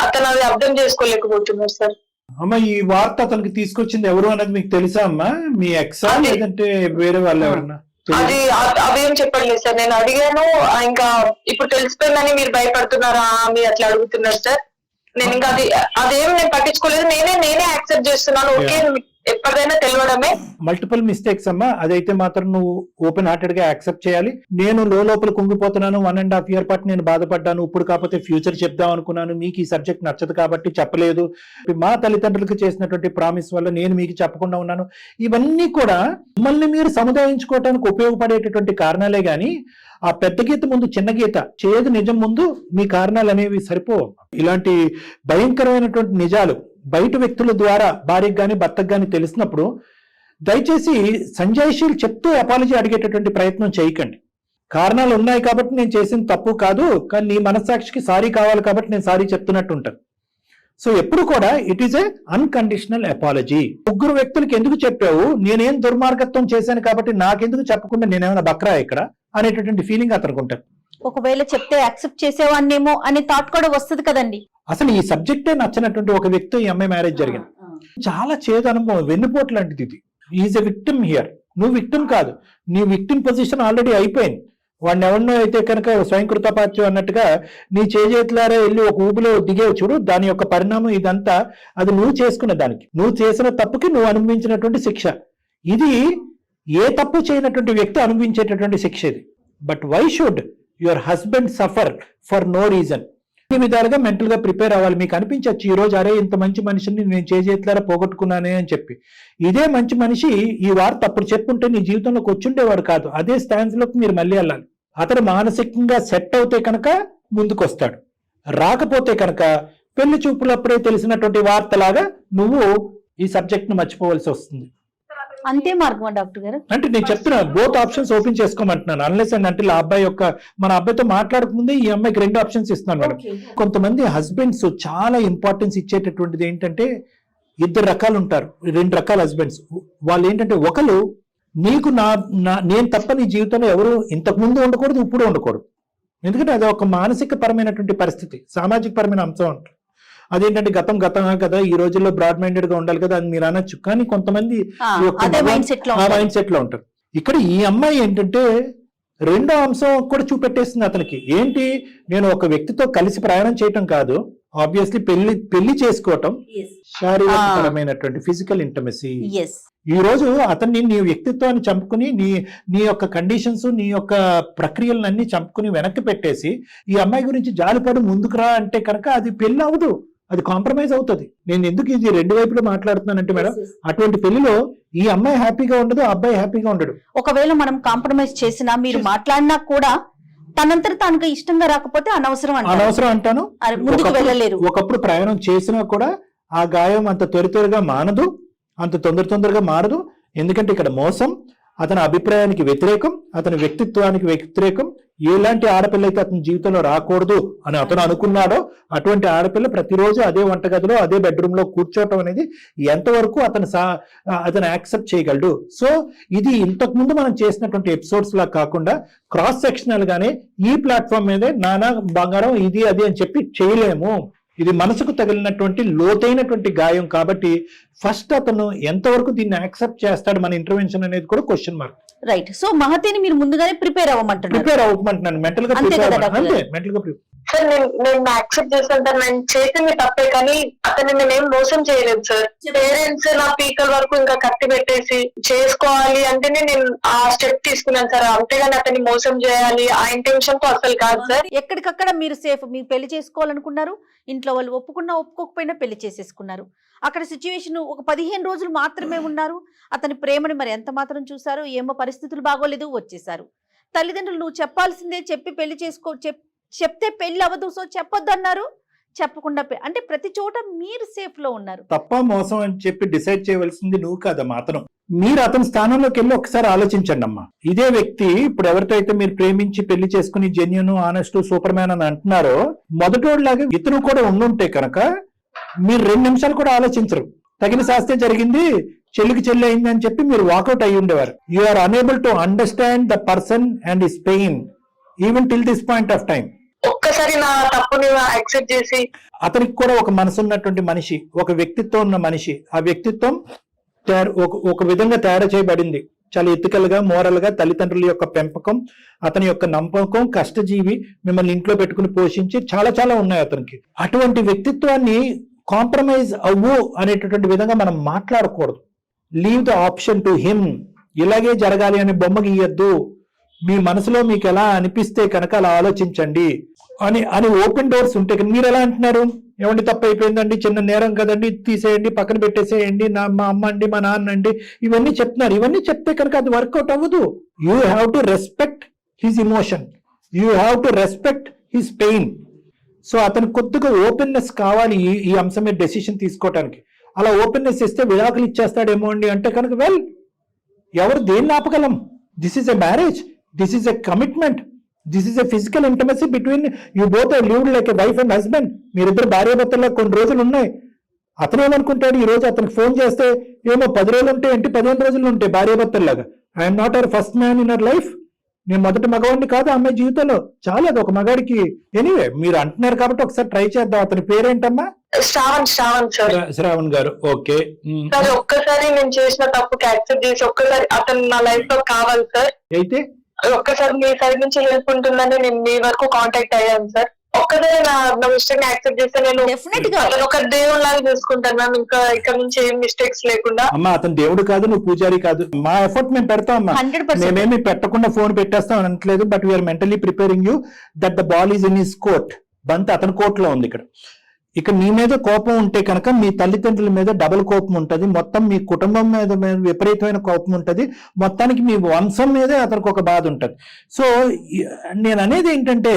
అతను అది అర్థం చేసుకోలేకపోతున్నారు సార్. అమ్మ, ఈ వార్త అతనికి తీసుకొచ్చింది ఎవరు అనేది మీకు తెలుసా అమ్మా? మీ ఎక్సా లేదంటే వేరే వాళ్ళు ఎవరన్నా? అది అవేం చెప్పలేదు సార్. నేను అడిగాను, ఇంకా ఇప్పుడు తెలిసిపోయిందని మీరు భయపడుతున్నారా మీరు అట్లా అడుగుతున్నారు సార్. నేను ఇంకా అదేం నేను పట్టించుకోలేదు. నేనే యాక్సెప్ట్ చేస్తున్నాను. ఓకే, ఎప్పటికైనా తెలియడమే. మల్టిపుల్ మిస్టేక్స్ అమ్మా, అదైతే మాత్రం నువ్వు ఓపెన్ హార్టెడ్ గా యాక్సెప్ట్ చేయాలి. నేను లోపల కుంగిపోతున్నాను, 1.5 year పాటు నేను బాధపడ్డాను, ఇప్పుడు కాకపోతే ఫ్యూచర్ చెప్దాం అనుకున్నాను, మీకు ఈ సబ్జెక్ట్ నచ్చదు కాబట్టి చెప్పలేదు, మా తల్లిదండ్రులకు చేసినటువంటి ప్రామిస్ వల్ల నేను మీకు చెప్పకుండా ఉన్నాను. ఇవన్నీ కూడా మిమ్మల్ని మీరు సముదాయించుకోవడానికి ఉపయోగపడేటటువంటి కారణాలే గాని ఆ పెద్ద గీత ముందు చిన్న గీత, చేయదు నిజం ముందు మీ కారణాలు అనేవి సరిపోవు. ఇలాంటి భయంకరమైనటువంటి నిజాలు బయట వ్యక్తుల ద్వారా భార్యకు గాని భర్తకు గాని తెలిసినప్పుడు దయచేసి సంజాయిషీలు చెప్తూ అపాలజీ అడిగేటటువంటి ప్రయత్నం చేయకండి. కారణాలు ఉన్నాయి కాబట్టి నేను చేసిన తప్పు కాదు, కానీ నీ మనస్సాక్షికి సారీ కావాలి కాబట్టి నేను సారీ చెప్తున్నట్టు ఉంటాను. సో ఎప్పుడు కూడా it is a unconditional apology. ముగ్గురు వ్యక్తులకి ఎందుకు చెప్పావు, నేనేం దుర్మార్గత్వం చేశాను కాబట్టి నాకెందుకు చెప్పకుండా నేనేమైనా బక్రా ఇక్కడ అనేటటువంటి ఫీలింగ్ అతనికి ఉంటుంది. ఒకవేళ చెప్తే యాక్సెప్ట్ చేసేవాన్నేమో అనే థాట్ కూడా వస్తుంది కదండి. అసలు ఈ సబ్జెక్టే నచ్చినటువంటి ఒక వ్యక్తి ఈ అమ్మాయి మ్యారేజ్ జరిగింది. చాలా చేదు అనుభవం, వెన్నుపోటు లాంటిది ఇది. Is a victim here. నువ్వు విక్టిమ్ కాదు, నీ విక్టిమ్ పొజిషన్ ఆల్రెడీ అయిపోయింది. వాడిని ఎవరినో అయితే కనుక స్వయంకృతపాత్యం అన్నట్టుగా నీ చేతులారా వెళ్ళి ఒక ఊపిలో దిగేవు చూడు, దాని యొక్క పరిణామం ఇదంతా అది నువ్వు చేసుకున్న దానికి, నువ్వు చేసిన తప్పుకి నువ్వు అనుభవించినటువంటి శిక్ష. ఇది ఏ తప్పు చేయనటువంటి వ్యక్తి అనుభవించేటటువంటి శిక్ష ఇది. But why should your husband suffer for no reason? ఈ విధాలుగా మెంటల్ గా ప్రిపేర్ అవ్వాలి. మీకు అనిపించచ్చు ఈ రోజు, అరే ఇంత మంచి మనిషిని నేను చేతులారా పోగొట్టుకున్నానే అని చెప్పి. ఇదే మంచి మనిషి ఈ వార్త అప్పుడు చెప్పుంటే నీ జీవితంలోకి వచ్చుండేవాడు కాదు. అదే స్టాండ్స్ లోకి మీరు మళ్ళీ వెళ్ళాలి. అతను మానసికంగా సెట్ అవుతే కనుక ముందుకు వస్తాడు, రాకపోతే కనుక పెళ్లి చూపులప్పుడే తెలిసినటువంటి వార్తలాగా నువ్వు ఈ సబ్జెక్ట్ ను మర్చిపోవలసి వస్తుంది. అంతే మార్గమా డాక్టర్ గారు? అంటే నేను చెప్తున్నా, బోత్ ఆప్షన్స్ ఓపెన్ చేసుకోమంటున్నాను. అన్లెస్ అండ్ అంటే ఆ అబ్బాయి యొక్క మన అబ్బాయితో మాట్లాడకముందే ఈ అమ్మాయికి 2 ఆప్షన్స్ ఇస్తున్నాను మేడం. కొంతమంది హస్బెండ్స్ చాలా ఇంపార్టెన్స్ ఇచ్చేటటువంటిది ఏంటంటే, 2 రకాలు ఉంటారు, 2 రకాల హస్బెండ్స్. వాళ్ళు ఏంటంటే, ఒకరు నీకు నేను తప్ప నీ జీవితంలో ఎవరు ఇంతకు ముందు ఉండకూడదు, ఇప్పుడు ఉండకూడదు. ఎందుకంటే అది ఒక మానసిక పరమైనటువంటి పరిస్థితి, సామాజిక పరమైన అంశం అంటారు. అదేంటంటే గతం కదా, ఈ రోజుల్లో బ్రాడ్ మైండెడ్ గా ఉండాలి కదా అని మీరు అనొచ్చు. కానీ కొంతమంది ఆ మైండ్ సెట్ లో ఉంటారు. ఇక్కడ ఈ అమ్మాయి ఏంటంటే 2వ అంశం కూడా చూపెట్టేస్తుంది అతనికి. ఏంటి, నేను ఒక వ్యక్తితో కలిసి ప్రయాణం చేయటం కాదు, ఆబ్వియస్లీ పెళ్లి చేసుకోవటం, శారీరకపరమైనటువంటి ఫిజికల్ ఇంటమసీ. ఈ రోజు అతన్ని నీ వ్యక్తిత్వాన్ని చంపుకుని నీ యొక్క కండిషన్స్, నీ యొక్క ప్రక్రియలన్నీ చంపుకుని వెనక్కి పెట్టేసి ఈ అమ్మాయి గురించి జాలిపడి ముందుకు రా అంటే కనుక అది పెళ్లి అవ్వదు, అది కాంప్రమైజ్ అవుతుంది. నేను ఎందుకు ఇది 2 వైపులు మాట్లాడుతున్నానంటే మేడం, అటువంటి పెళ్లిలో ఈ అమ్మాయి హ్యాపీగా ఉండదు, ఆ అబ్బాయి హ్యాపీగా ఉండడు. ఒకవేళ మనం కాంప్రమైజ్ చేసినా, మీరు మాట్లాడినా కూడా తనంతట తనకు ఇష్టంగా రాకపోతే అనవసరం అంటాను, ముందుకు వెళ్ళలేరు. ఒకప్పుడు ప్రయాణం చేసినా కూడా ఆ గాయం అంత త్వరగా మానదు, అంత తొందరగా మారదు. ఎందుకంటే ఇక్కడ మోసం, అతని అభిప్రాయానికి వ్యతిరేకం, అతని వ్యక్తిత్వానికి వ్యతిరేకం. ఎలాంటి ఆడపిల్ల అయితే అతని జీవితంలో రాకూడదు అని అతను అనుకున్నాడో అటువంటి ఆడపిల్ల ప్రతిరోజు అదే వంటగదిలో, అదే బెడ్రూమ్ లో కూర్చోవటం అనేది ఎంతవరకు అతను యాక్సెప్ట్ చేయగలడు. సో ఇది ఇంతకు ముందు మనం చేసినటువంటి ఎపిసోడ్స్ లా కాకుండా క్రాస్ సెక్షనల్ గానే ఈ ప్లాట్ఫామ్ మీదే నానా బంగారం ఇది అది అని చెప్పి చేయలేము. ఇది మనసుకు తగిలినటువంటి లోతైనటువంటి గాయం కాబట్టి ఫస్ట్ అతను ఎంతవరకు దీన్ని యాక్సెప్ట్ చేస్తాడు మన ఇంటర్వెన్షన్ అనేది కూడా క్వశ్చన్ మార్క్. రైట్. సో మహతిని మీరు ముందుగానే ప్రిపేర్ అవ్వమంటున్నాను, మెంటల్ గా ప్రిపేర్. సార్ నేను యాక్సెప్ట్ చేస్తాను సార్, నేను చేసింది తప్పే, కానీ అతన్ని నేనేం మోసం చేయలేదు సార్. పేరెంట్స్ నా పీకల వరకు ఇంకా కట్టి పెట్టేసి చేసుకోవాలి అంటేనే నేను ఆ స్టెప్ తీసుకున్నాను సార్. అంతేగాని అతన్ని మోసం చేయాలి ఆ ఇంటెన్షన్ తో అసలు కాదు సార్. ఎక్కడికక్కడ మీరు సేఫ్, మీరు పెళ్లి చేసుకోవాలనుకున్నారు, ఇంట్లో వాళ్ళు ఒప్పుకోకపోయినా పెళ్లి చేసేసుకున్నారు. అక్కడ సిచ్యువేషన్ ఒక 15 రోజులు మాత్రమే ఉన్నారు. అతని ప్రేమని మరి ఎంత మాత్రం చూసారు, ఏమో పరిస్థితులు బాగోలేదు, వచ్చేసారు. తల్లిదండ్రులు నువ్వు చెప్పాల్సిందే, చెప్పి పెళ్లి చెప్తే పెళ్లి అవ్వదు, సో చెప్పొద్దు అన్నారు. చెప్పకుండా అంటే ప్రతి చోట మీరు సేఫ్ లో ఉన్నారు. తప్ప మోసం అని చెప్పి డిసైడ్ చేయవలసింది నువ్వు కాదమ్మా, అతను. మీరు అతని స్థానంలోకి వెళ్ళి ఒకసారి ఆలోచించండి అమ్మా. ఇదే వ్యక్తి ఇప్పుడు ఎవరితో అయితే మీరు ప్రేమించి పెళ్లి చేసుకుని జెన్యూన్, ఆనెస్ట్, సూపర్ మ్యాన్ అని అంటున్నారో, మొదటోళ్ళలాగా ఇతను కూడా ఉండుంటే కనుక మీరు 2 నిమిషాలు కూడా ఆలోచించరు. తగిన శాస్త్రే జరిగింది, చెల్లికి చెల్లి అయింది అని చెప్పి మీరు వాకౌట్ అయ్యి ఉండేవారు. You are unable to understand the person and his pain even till this point of time. ఒక్కసారి నా తప్పుని యాక్సెప్ట్ చేసి, అతనికి కూడా ఒక మనసు ఉన్నటువంటి మనిషి, ఒక వ్యక్తిత్వం ఉన్న మనిషి, ఆ వ్యక్తిత్వం ఒక విధంగా తయారు చేయబడింది. చాలా ఎథికల్ గా, మోరల్ గా తల్లిదండ్రుల యొక్క పెంపకం, అతని యొక్క నమ్మకం, కష్టజీవి, మిమ్మల్ని ఇంట్లో పెట్టుకుని పోషించి చాలా చాలా ఉన్నాయి అతనికి. అటువంటి వ్యక్తిత్వాన్ని కాంప్రమైజ్ అవ్వు అనేటటువంటి విధంగా మనం మాట్లాడకూడదు. Leave the option to him. ఇలాగే జరగాలి అనే బొమ్మ గీయద్దు, మీ మనసులో మీకు ఎలా అనిపిస్తే కనుక అలా ఆలోచించండి అని ఓపెన్ డోర్స్ ఉంటాయి. మీరు ఎలా అంటున్నారు, ఏమండి తప్పు అయిపోయిందండి, చిన్న నేరం కదండి, తీసేయండి, పక్కన పెట్టేసేయండి, మా అమ్మ అండి, మా నాన్న అండి, ఇవన్నీ చెప్తున్నారు. ఇవన్నీ చెప్తే కనుక అది వర్కౌట్ అవ్వదు. You have to respect his emotion, you have to respect his pain. So అతనికి కొద్దిగా ఓపెన్నెస్ కావాలి ఈ అంశం మీద డెసిషన్ తీసుకోవటానికి. అలా ఓపెన్నెస్ ఇస్తే విడాకులు ఇచ్చేస్తాడేమో అండి అంటే కనుక వెల్, ఎవరు దేన్ని ఆపగలం? This is a marriage, this is a commitment, this is a physical intimacy between you both are lived like a wife and husband. మీరిద్దరు భార్యాభర్తల్లో కొన్ని రోజులు ఉన్నాయి. అతను ఏమనుకుంటాడు, ఈ రోజు అతనికి ఫోన్ చేస్తే ఏమో 10 రోజులు ఉంటే ఏంటి, 15 రోజులు ఉంటాయి భార్యాభర్తల్లాగా. I'm not our first man in our life. నేను మొదటి మగవాడిని కాదు అమ్మాయి జీవితంలో. చాలా అది ఒక మగాడికి. ఎనీవే మీరు అంటున్నారు కాబట్టి ఒకసారి ట్రై చేద్దాం. అతని పేరేంటమ్మా? శ్రావణ్ సార్. శ్రావణ్ గారు, ఓకే. సార్ ఒక్కసారి నేను చేసిన తప్పుకి యాక్సెప్ట్ చేసి ఒక్కసారి అతను నా లైఫ్ లో కావాలి సార్. అయితే ఒక్కసారి మీ సైడ్ నుంచి హెల్ప్ ఉంటుందని నేను మీ వరకు కాంటాక్ట్ అయ్యాను సార్. ఒక్కసారి నా మిస్టేక్ యాక్సెప్ట్ చేస్తే నేను అతను ఒక దేవుడు లాగా చూసుకుంటాను మ్యామ్. ఇంకా ఇక్కడ నుంచి ఏం మిస్టేక్స్ లేకుండా. అమ్మా అతను దేవుడు కాదు, నువ్వు పూజారి కాదు. మా ఎఫర్ట్ మేము పెడతాం అమ్మా. మేమేమి పెట్టకుండా ఫోన్ పెట్టేస్తాం అనట్లేదు. But we're mentally preparing you that the ball is in his court. బంత్ అతని కోర్టులో ఉంది. ఇక్కడ మీ మీద కోపం ఉంటే కనుక మీ తల్లిదండ్రుల మీద డబుల్ కోపం ఉంటుంది, మొత్తం మీ కుటుంబం మీద విపరీతమైన కోపం ఉంటుంది, మొత్తానికి మీ వంశం మీదే అతనికి ఒక బాధ ఉంటుంది. సో నేను అనేది ఏంటంటే,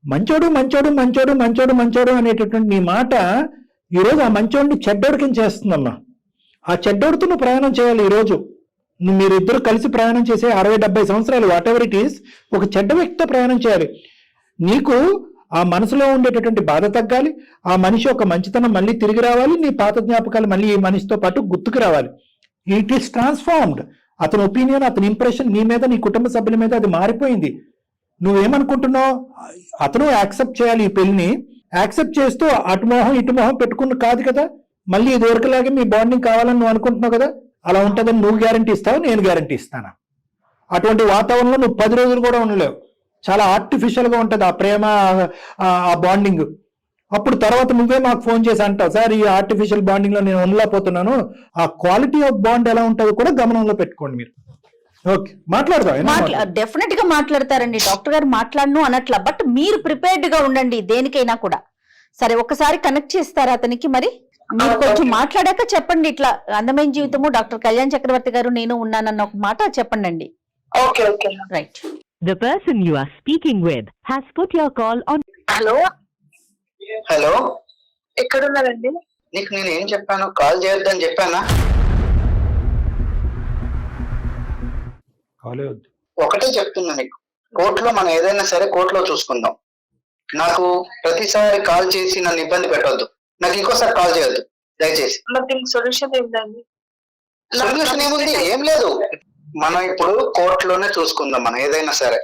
మంచోడు మంచోడు మంచోడు మంచోడు మంచోడు అనేటటువంటి నీ మాట ఈరోజు ఆ మంచోడిని చెడ్డోడికి చేస్తుందమ్మా. ఆ చెడ్డోడితో నువ్వు ప్రయాణం చేయాలి. ఈరోజు మీరిద్దరు కలిసి ప్రయాణం చేసే 60-70 సంవత్సరాలు వాట్ ఎవర్ ఇట్ ఈస్, ఒక చెడ్డ వ్యక్తితో ప్రయాణం చేయాలి. నీకు ఆ మనసులో ఉండేటటువంటి బాధ తగ్గాలి, ఆ మనిషి ఒక మంచితనం మళ్ళీ తిరిగి రావాలి, నీ పాత జ్ఞాపకాలు మళ్ళీ ఈ మనిషితో పాటు గుర్తుకు రావాలి. It is transformed. అతని ఒపీనియన్, అతని ఇంప్రెషన్ నీ మీద, నీ కుటుంబ సభ్యుల మీద అది మారిపోయింది. నువ్వేమనుకుంటున్నావు? అతను యాక్సెప్ట్ చేయాలి ఈ పెళ్లిని. యాక్సెప్ట్ చేస్తూ అటు మొహం ఇటు మొహం పెట్టుకుని కాదు కదా, మళ్ళీ ఇది వరకులాగే మీ బాండింగ్ కావాలని నువ్వు అనుకుంటున్నావు కదా. అలా ఉంటుందని నువ్వు గ్యారంటీ ఇస్తావు, నేను గ్యారంటీ ఇస్తానా? అటువంటి వాతావరణంలో నువ్వు 10 రోజులు కూడా ఉండలేవు. చాలా ఆర్టిఫిషియల్ గా ఉంటుంది ఆ ప్రేమ, ఆ బాండింగ్. అప్పుడు తర్వాత నువ్వే మాకు ఫోన్ చేసి అంటావు, సార్ ఈ ఆర్టిఫిషియల్ బాండింగ్ లో నేను ఉండలేకపోతున్నాను. ఆ క్వాలిటీ ఆఫ్ బాండ్ ఎలా ఉంటుందో కూడా గమనంలో పెట్టుకోండి మీరు. ఓకే, మాట్లాడదాం. డెఫినెట్ గా మాట్లాడతారండి డాక్టర్ గారు, మాట్లాడను అనట్లా. బట్ మీరు ప్రిపేర్డ్ గా ఉండండి దేనికైనా కూడా. సరే ఒక్కసారి కనెక్ట్ చేస్తారా అతనికి? మరి మీరు కొంచెం మాట్లాడాక చెప్పండి. ఇట్లా అందమైన జీవితము డాక్టర్ కళ్యాణ్ చక్రవర్తి గారు నేను ఉన్నానన్న ఒక మాట చెప్పండి అండి. Okay okay right. The person you are speaking with has put your call on. Hello, ఎక్కడున్నారండి? నీకు నేను ఏం చెప్పాను? కాల్ చేయొద్దని చెప్పానా? ఒకటే చెప్తున్నా నీకు, కోర్టులో మనం ఏదైనా సరే కోర్టులో చూసుకుందాం. నాకు ప్రతిసారి కాల్ చేసి నన్ను ఇబ్బంది పెట్టవద్దు. నాకు ఇంకోసారి కాల్ చేయొద్దు దయచేసి. సొల్యూషన్ ఏంటండి? సొల్యూషన్ ఏముంది? ఏం లేదు. మనం ఇప్పుడు కోర్టులోనే చూసుకుందాం మనం ఏదైనా సరే.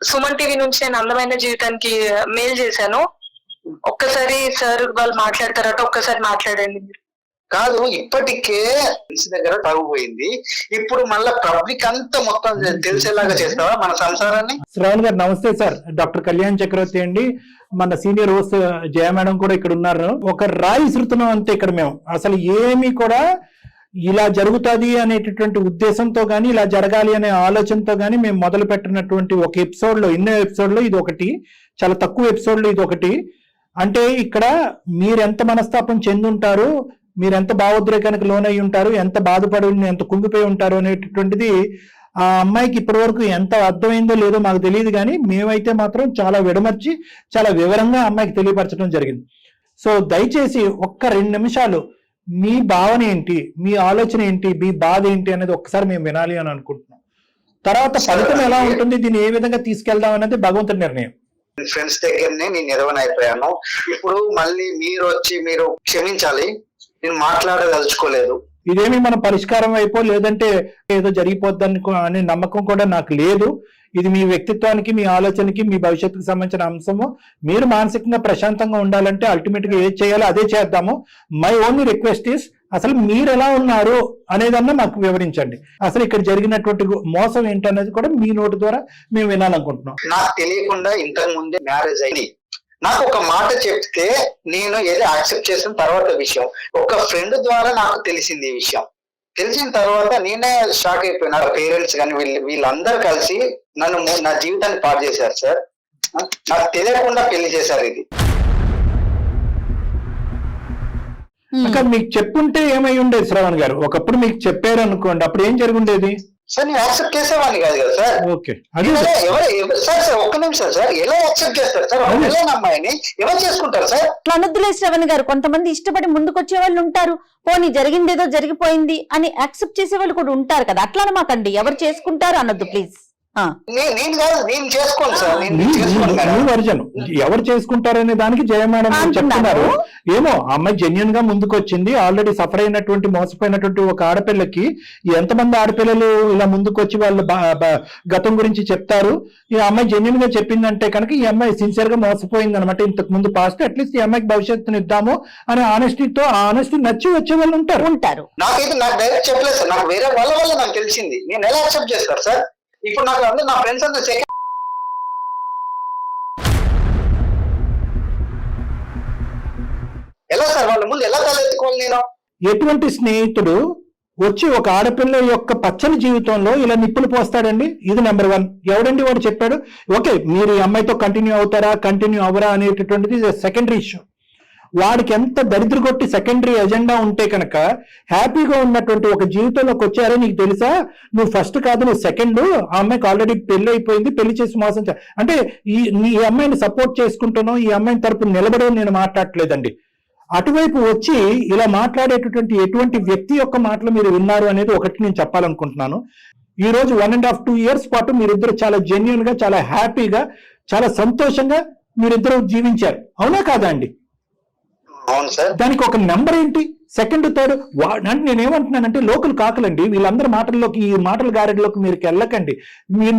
సుమన్ టీవీ నుంచి నేను అందమైన జీవితానికి మెయిల్ చేశాను. ఒక్కసారి సార్ వాళ్ళు మాట్లాడతారట, ఒక్కసారి మాట్లాడండి. కాదు, ఇప్పటికే తెలిసి దగ్గర తగ్గిపోయింది. ఇప్పుడు మళ్ళీ పబ్లిక్ అంతా మొత్తం తెలిసేలాగా చేస్తావా మన సంసారాన్ని? శ్రావణ్ గారు నమస్తే సార్. డాక్టర్ కళ్యాణ్ చక్రవర్తి అండి. మన సీనియర్ హోస్ట్ జయ మేడం కూడా ఇక్కడ ఉన్నారు. ఒక రాయి విసురుతున్నాం అంతే ఇక్కడ మేము. అసలు ఏమీ కూడా ఇలా జరుగుతుంది అనేటటువంటి ఉద్దేశంతో గానీ, ఇలా జరగాలి అనే ఆలోచనతో గానీ మేము మొదలు పెట్టినటువంటి ఒక ఎపిసోడ్ లో, ఎన్నో ఎపిసోడ్ లో ఇది ఒకటి, చాలా తక్కువ ఎపిసోడ్ లో ఇది ఒకటి. అంటే ఇక్కడ మీరెంత మనస్తాపం చెందుంటారు, మీరెంత భావోద్రేకానికి లోనై ఉంటారు, ఎంత బాధపడి ఎంత కుంగిపోయి ఉంటారు అనేటటువంటిది ఆ అమ్మాయికి ఇప్పటి వరకు ఎంత అర్థమైందో లేదో మాకు తెలియదు. కానీ మేమైతే మాత్రం చాలా విడమర్చి చాలా వివరంగా అమ్మాయికి తెలియపరచడం జరిగింది. సో దయచేసి ఒక్క 2 నిమిషాలు మీ భావన ఏంటి, మీ ఆలోచన ఏంటి, మీ బాధ ఏంటి అనేది ఒక్కసారి మేము వినాలి అని అనుకుంటున్నాం. తర్వాత ఫలితం ఎలా ఉంటుంది, దీన్ని ఏ విధంగా తీసుకెళ్దాం అనేది భగవంతుడి నిర్ణయం. ఫ్రెండ్స్ దగ్గరనే నేను నిర్వహణ. ఇప్పుడు మళ్ళీ మీరు క్షమించాలి. నేను మాట్లాడదలుచుకోలేదు. ఇదేమి మన పరిష్కారం అయిపో లేదంటే ఏదో జరిగిపోద్దని అనే నమ్మకం కూడా నాకు లేదు. ఇది మీ వ్యక్తిత్వానికి, మీ ఆలోచనకి, మీ భవిష్యత్తుకు సంబంధించిన అంశము. మీరు మానసికంగా ప్రశాంతంగా ఉండాలంటే అల్టిమేట్ గా ఏది చేయాలో అదే చేద్దాము. మై ఓన్లీ రిక్వెస్ట్ ఈస్ అసలు మీరు ఎలా ఉన్నారు అనేదన్నా మాకు వివరించండి. అసలు ఇక్కడ జరిగినటువంటి మోసం ఏంటనేది కూడా మీ నోటి ద్వారా మేము వినాలనుకుంటున్నాం. నాకు తెలియకుండా ఇంతకు ముందే మ్యారేజ్ అయింది. నాకు ఒక మాట చెప్తే నేను ఏదో యాక్సెప్ట్ చేసిన తర్వాత విషయం, ఒక ఫ్రెండ్ ద్వారా నాకు తెలిసింది ఈ విషయం. తెలిసిన తర్వాత నేనే షాక్ అయిపోయినా. పేరెంట్స్ కానీ వీళ్ళందరూ కలిసి నా జీవితాన్ని పాడు చేశారు సార్. నాకు తెలియకుండా పెళ్లి చేశారు. ఇది అక్కడ మీకు చెప్పుంటే ఏమై ఉండేది శ్రవణ్ గారు? ఒకప్పుడు మీకు చెప్పారు అనుకోండి, అప్పుడు ఏం జరుగుండేది? సార్ నేను యాక్సెప్ట్ చేసేవాడిని కాదు కదా సార్. ఓకే, సార్ ఒక్క నిమిషం సార్, ఎలా యాక్సెప్ట్ చేస్తారు సార్? పిల్లని అమ్మాయిని ఎవరు చేసుకుంటారు సార్? అట్లా అనొద్దులే శ్రవణ్ గారు, కొంతమంది ఇష్టపడి ముందుకు వచ్చే వాళ్ళు ఉంటారు. పోనీ జరిగిందేదో జరిగిపోయింది అని యాక్సెప్ట్ చేసే వాళ్ళు కూడా ఉంటారు కదా, అట్లా అనమాకండి. ఎవరు చేసుకుంటారు అనొద్దు ప్లీజ్. నేను కాదు, నేను చేసుకోను సార్. వర్జన్ ఎవరు చేసుకుంటారనే దానికి జయమేడం చెప్తున్నారు. ఏమో అమ్మాయి జెన్యున్ గా ముందుకు వచ్చింది. ఆల్రెడీ సఫర్ అయినటువంటి మోసపోయినటువంటి ఒక ఆడపిల్లకి ఎంతమంది ఆడపిల్లలు ఇలా ముందుకు వచ్చి వాళ్ళ గతం గురించి చెప్తారు. ఈ అమ్మాయి జెన్యున్ గా చెప్పిందంటే కనుక ఈ అమ్మాయి సిన్సియర్ గా మోసపోయింది అనమాట. ఇంతకు ముందు పాస్ట్ అట్లీస్ట్ ఈ అమ్మాయికి భవిష్యత్తుని ఇద్దాము అనే ఆనెస్టీ నచ్చి వచ్చే వాళ్ళు ఉంటారు. నాకైతే నాకు డైరెక్ట్ చెప్పలేదు సార్. నాకు వేరే వాళ్ళ వల్ల నాకు తెలిసింది. నేను ఎలా యాక్సెప్ట్ చేస్తారు సార్? ఇప్పుడు నాకు అందరూ నా ఫ్రెండ్స్ అందరూ ఎలా సార్ వాళ్ళ ముందు ఎలా తలెత్తుకోవాలి నేను? ఎటువంటి స్నేహితుడు వచ్చి ఒక ఆడపిల్ల యొక్క పచ్చని జీవితంలో ఇలా నిప్పులు పోస్తాడండి? ఇది నెంబర్ 1. ఎవడండి వాడు చెప్పాడు? ఓకే, మీరు ఈ అమ్మాయితో కంటిన్యూ అవుతారా కంటిన్యూ అవరా అనేటటువంటిది సెకండరీ ఇష్యూ. వాడికి ఎంత దరిద్ర కొట్టి సెకండరీ ఎజెండా ఉంటే కనుక హ్యాపీగా ఉన్నటువంటి ఒక జీవితంలోకి వచ్చారో నీకు తెలుసా, నువ్వు ఫస్ట్ కాదు నువ్వు సెకండ్. ఆ అమ్మాయికి ఆల్రెడీ పెళ్లి అయిపోయింది, పెళ్లి చేసి మోసం అంటే ఈ అమ్మాయిని సపోర్ట్ చేసుకుంటున్నావు, ఈ అమ్మాయిని తరపున నిలబడవు నేను మాట్లాడట్లేదండి. అటువైపు వచ్చి ఇలా మాట్లాడేటటువంటి ఎటువంటి వ్యక్తి యొక్క మాటలు మీరు విన్నారు అనేది ఒకటి నేను చెప్పాలనుకుంటున్నాను. ఈ రోజు 1.5-2 years పాటు మీరిద్దరు చాలా జెన్యున్ గా, చాలా హ్యాపీగా, చాలా సంతోషంగా మీరిద్దరు జీవించారు. అవునా కాదా అండి? అవును సార్. దానికి ఒక నెంబర్ ఏంటి? సెకండ్, థర్డ్ అంటే నేనేమంటున్నానంటే లోకల్ కాకలండి. వీళ్ళందరి మాటల్లోకి, ఈ మాటల గారెడ్లోకి మీరు వెళ్ళకండి.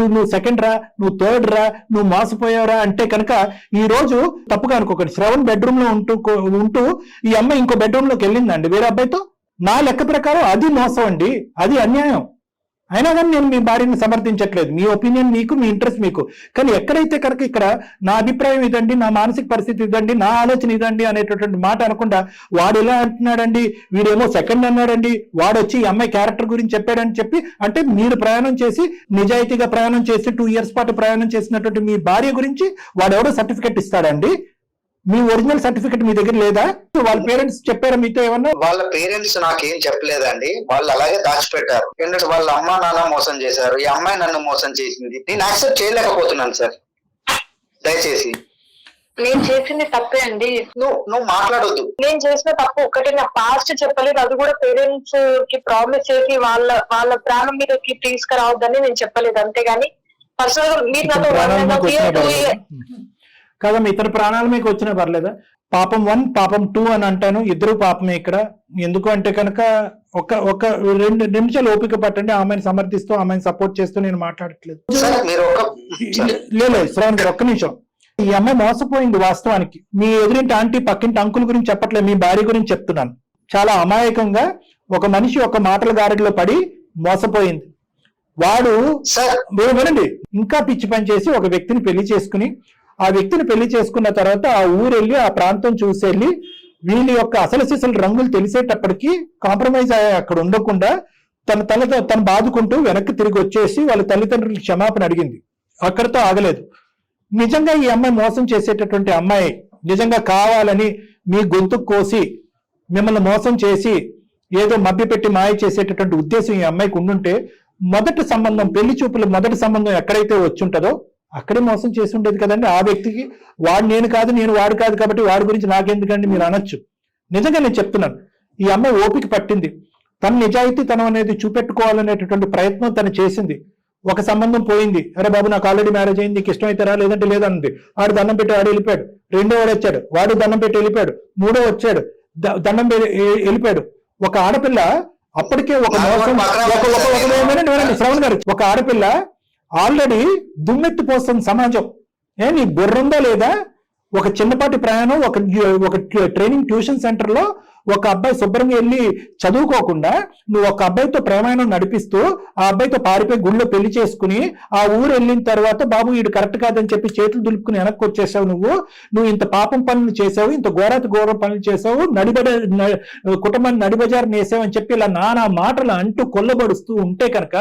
నువ్వు సెకండ్ రా, నువ్వు థర్డ్ రా, నువ్వు మోసపోయావురా అంటే కనుక ఈ రోజు తప్పుగా అనుకోకండి. శ్రవణ్ బెడ్రూమ్ లో ఉంటూ ఈ అమ్మాయి ఇంకో బెడ్రూమ్ లోకి వెళ్ళిందండి వేరే అబ్బాయితో. నా లెక్క ప్రకారం అది మోసం అండి, అది అన్యాయం. అయినా కానీ నేను మీ భార్యని సమర్థించట్లేదు. మీ ఒపీనియన్ మీకు, మీ ఇంట్రెస్ట్ మీకు. కానీ ఎక్కడైతే కనుక ఇక్కడ నా అభిప్రాయం ఇదండి, నా మానసిక పరిస్థితి ఇదండి, నా ఆలోచన ఇదండి అనేటటువంటి మాట అనకుండా వాడు ఎలా అంటున్నాడండి, వీడేమో సెకండ్ అన్నాడండి, వాడు వచ్చి ఈ అమ్మాయి క్యారెక్టర్ గురించి చెప్పాడని చెప్పి, అంటే మీరు ప్రయాణం చేసి నిజాయితీగా ప్రయాణం చేసి 2 years పాటు ప్రయాణం చేసినటువంటి మీ భార్య గురించి వాడు ఎవడో సర్టిఫికెట్ ఇస్తాడండి? మీ ఒరిజినల్ సర్టిఫికెట్ మీ దగ్గర లేదా? వాళ్ళ పేరెంట్స్ చెప్పారా మీతో ఏమన్నా? వాళ్ళ పేరెంట్స్ నాకేం చెప్పలేదండి. వాళ్ళు అలాగే దాచిపెట్టారు. ఎందుకంటే వాళ్ళ అమ్మా నాన్న మోసం చేశారు, ఈ అమ్మాయి నన్ను మోసం చేసింది. నేను యాక్సెప్ట్ చేయలేకపోతున్నాను సార్. దయచేసి నేను చేసింది తప్పే అండి. నువ్వు మాట్లాడొద్దు. నేను చేసిన తప్పు ఒకటి, నా పాస్ట్ చెప్పలేదు. అది కూడా పేరెంట్స్ కి ప్రామిస్ చేసి వాళ్ళ ప్రాణం మీదకి తీసుకురావద్దని నేను చెప్పలేదు. అంతేగాని పర్సనల్ గా మీరు నాతో 1.5 years కదా, మీ ఇతర ప్రాణాలు మీకు వచ్చినా పర్లేదా? పాపం 1, పాపం 2 అని అంటాను. ఇద్దరు పాపమే ఇక్కడ. ఎందుకు అంటే కనుక ఒక 2 నిమిషాలు ఓపిక పట్టండి. ఆమెను సమర్థిస్తూ, ఆమెను సపోర్ట్ చేస్తూ నేను మాట్లాడట్లేదు. లేదు శ్రవణ్ గారు, ఒక్క నిమిషం. ఈ అమ్మాయి మోసపోయింది వాస్తవానికి. మీ ఎదురింటి ఆంటీ, పక్కింటి అంకుల్ గురించి చెప్పట్లేదు, మీ భార్య గురించి చెప్తున్నాను. చాలా అమాయకంగా ఒక మనిషి ఒక మాటల గారిలో పడి మోసపోయింది. వాడు వినండి, ఇంకా పిచ్చి పని చేసి ఒక వ్యక్తిని పెళ్లి చేసుకుని, ఆ వ్యక్తిని పెళ్లి చేసుకున్న తర్వాత ఆ ఊరు వెళ్ళి, ఆ ప్రాంతం చూసి వెళ్ళి, వీళ్ళ యొక్క అసలు సిసలు రంగులు తెలిసేటప్పటికి కాంప్రమైజ్ అక్కడ ఉండకుండా తను బాదుకుంటూ వెనక్కి తిరిగి వచ్చేసి వాళ్ళ తల్లిదండ్రులకు క్షమాపణ అడిగింది. అక్కడితో ఆగలేదు. నిజంగా ఈ అమ్మాయి మోసం చేసేటటువంటి అమ్మాయి, నిజంగా కావాలని మీ గొంతు కోసి మిమ్మల్ని మోసం చేసి ఏదో మభ్యపెట్టి మాయ చేసేటటువంటి ఉద్దేశం ఈ అమ్మాయికి ఉండుంటే, మొదటి సంబంధం, పెళ్లి చూపుల మొదటి సంబంధం ఎక్కడైతే వచ్చుంటుందో అక్కడే మోసం చేసి ఉండేది కదండి. ఆ వ్యక్తికి వాడు నేను కాదు, నేను వాడు కాదు కాబట్టి వాడి గురించి నాకెందుకండి మీరు అనొచ్చు. నిజంగా నేను చెప్తున్నాను, ఈ అమ్మాయి ఓపిక పట్టింది. తన నిజాయితీ తనం అనేది చూపెట్టుకోవాలనేటటువంటి ప్రయత్నం తను చేసింది. ఒక సంబంధం పోయింది, అరే బాబు నాకు ఆల్రెడీ మ్యారేజ్ అయింది, నీకు ఇష్టమైతే రా, లేదంటే లేదన్నది. వాడు దండం పెట్టి వాడు వెళ్ళిపోయాడు. రెండో వాడు వచ్చాడు, వాడు దండం పెట్టి వెళ్ళిపోయాడు. మూడో వచ్చాడు, దండం వెళ్ళిపోయాడు. ఒక ఆడపిల్ల అప్పటికే ఒక మోసం, శ్రవణ్ గారు, ఒక ఆడపిల్ల ఆల్రెడీ దుమ్మెత్తి పోస్తుంది సమాజం. నీ బుర్ర ఉందా లేదా? ఒక చిన్నపాటి ప్రయాణం, ఒక ట్రైనింగ్ ట్యూషన్ సెంటర్ లో ఒక అబ్బాయి శుభ్రంగా వెళ్ళి చదువుకోకుండా నువ్వు ఒక అబ్బాయితో ప్రేమాయణం నడిపిస్తూ ఆ అబ్బాయితో పారిపోయి గుళ్ళో పెళ్లి చేసుకుని ఆ ఊరు వెళ్ళిన తర్వాత బాబు వీడు కరెక్ట్ కాదని చెప్పి చేతులు దులుపుకుని వెనక్కి వచ్చేసావు. నువ్వు ఇంత పాపం పనులు చేసావు, ఇంత ఘోరం పనులు చేసావు, కుటుంబాన్ని నడిబజారు నేసావు అని చెప్పి ఇలా నానా మాటలు అంటూ కొల్లబడుస్తూ ఉంటే కనుక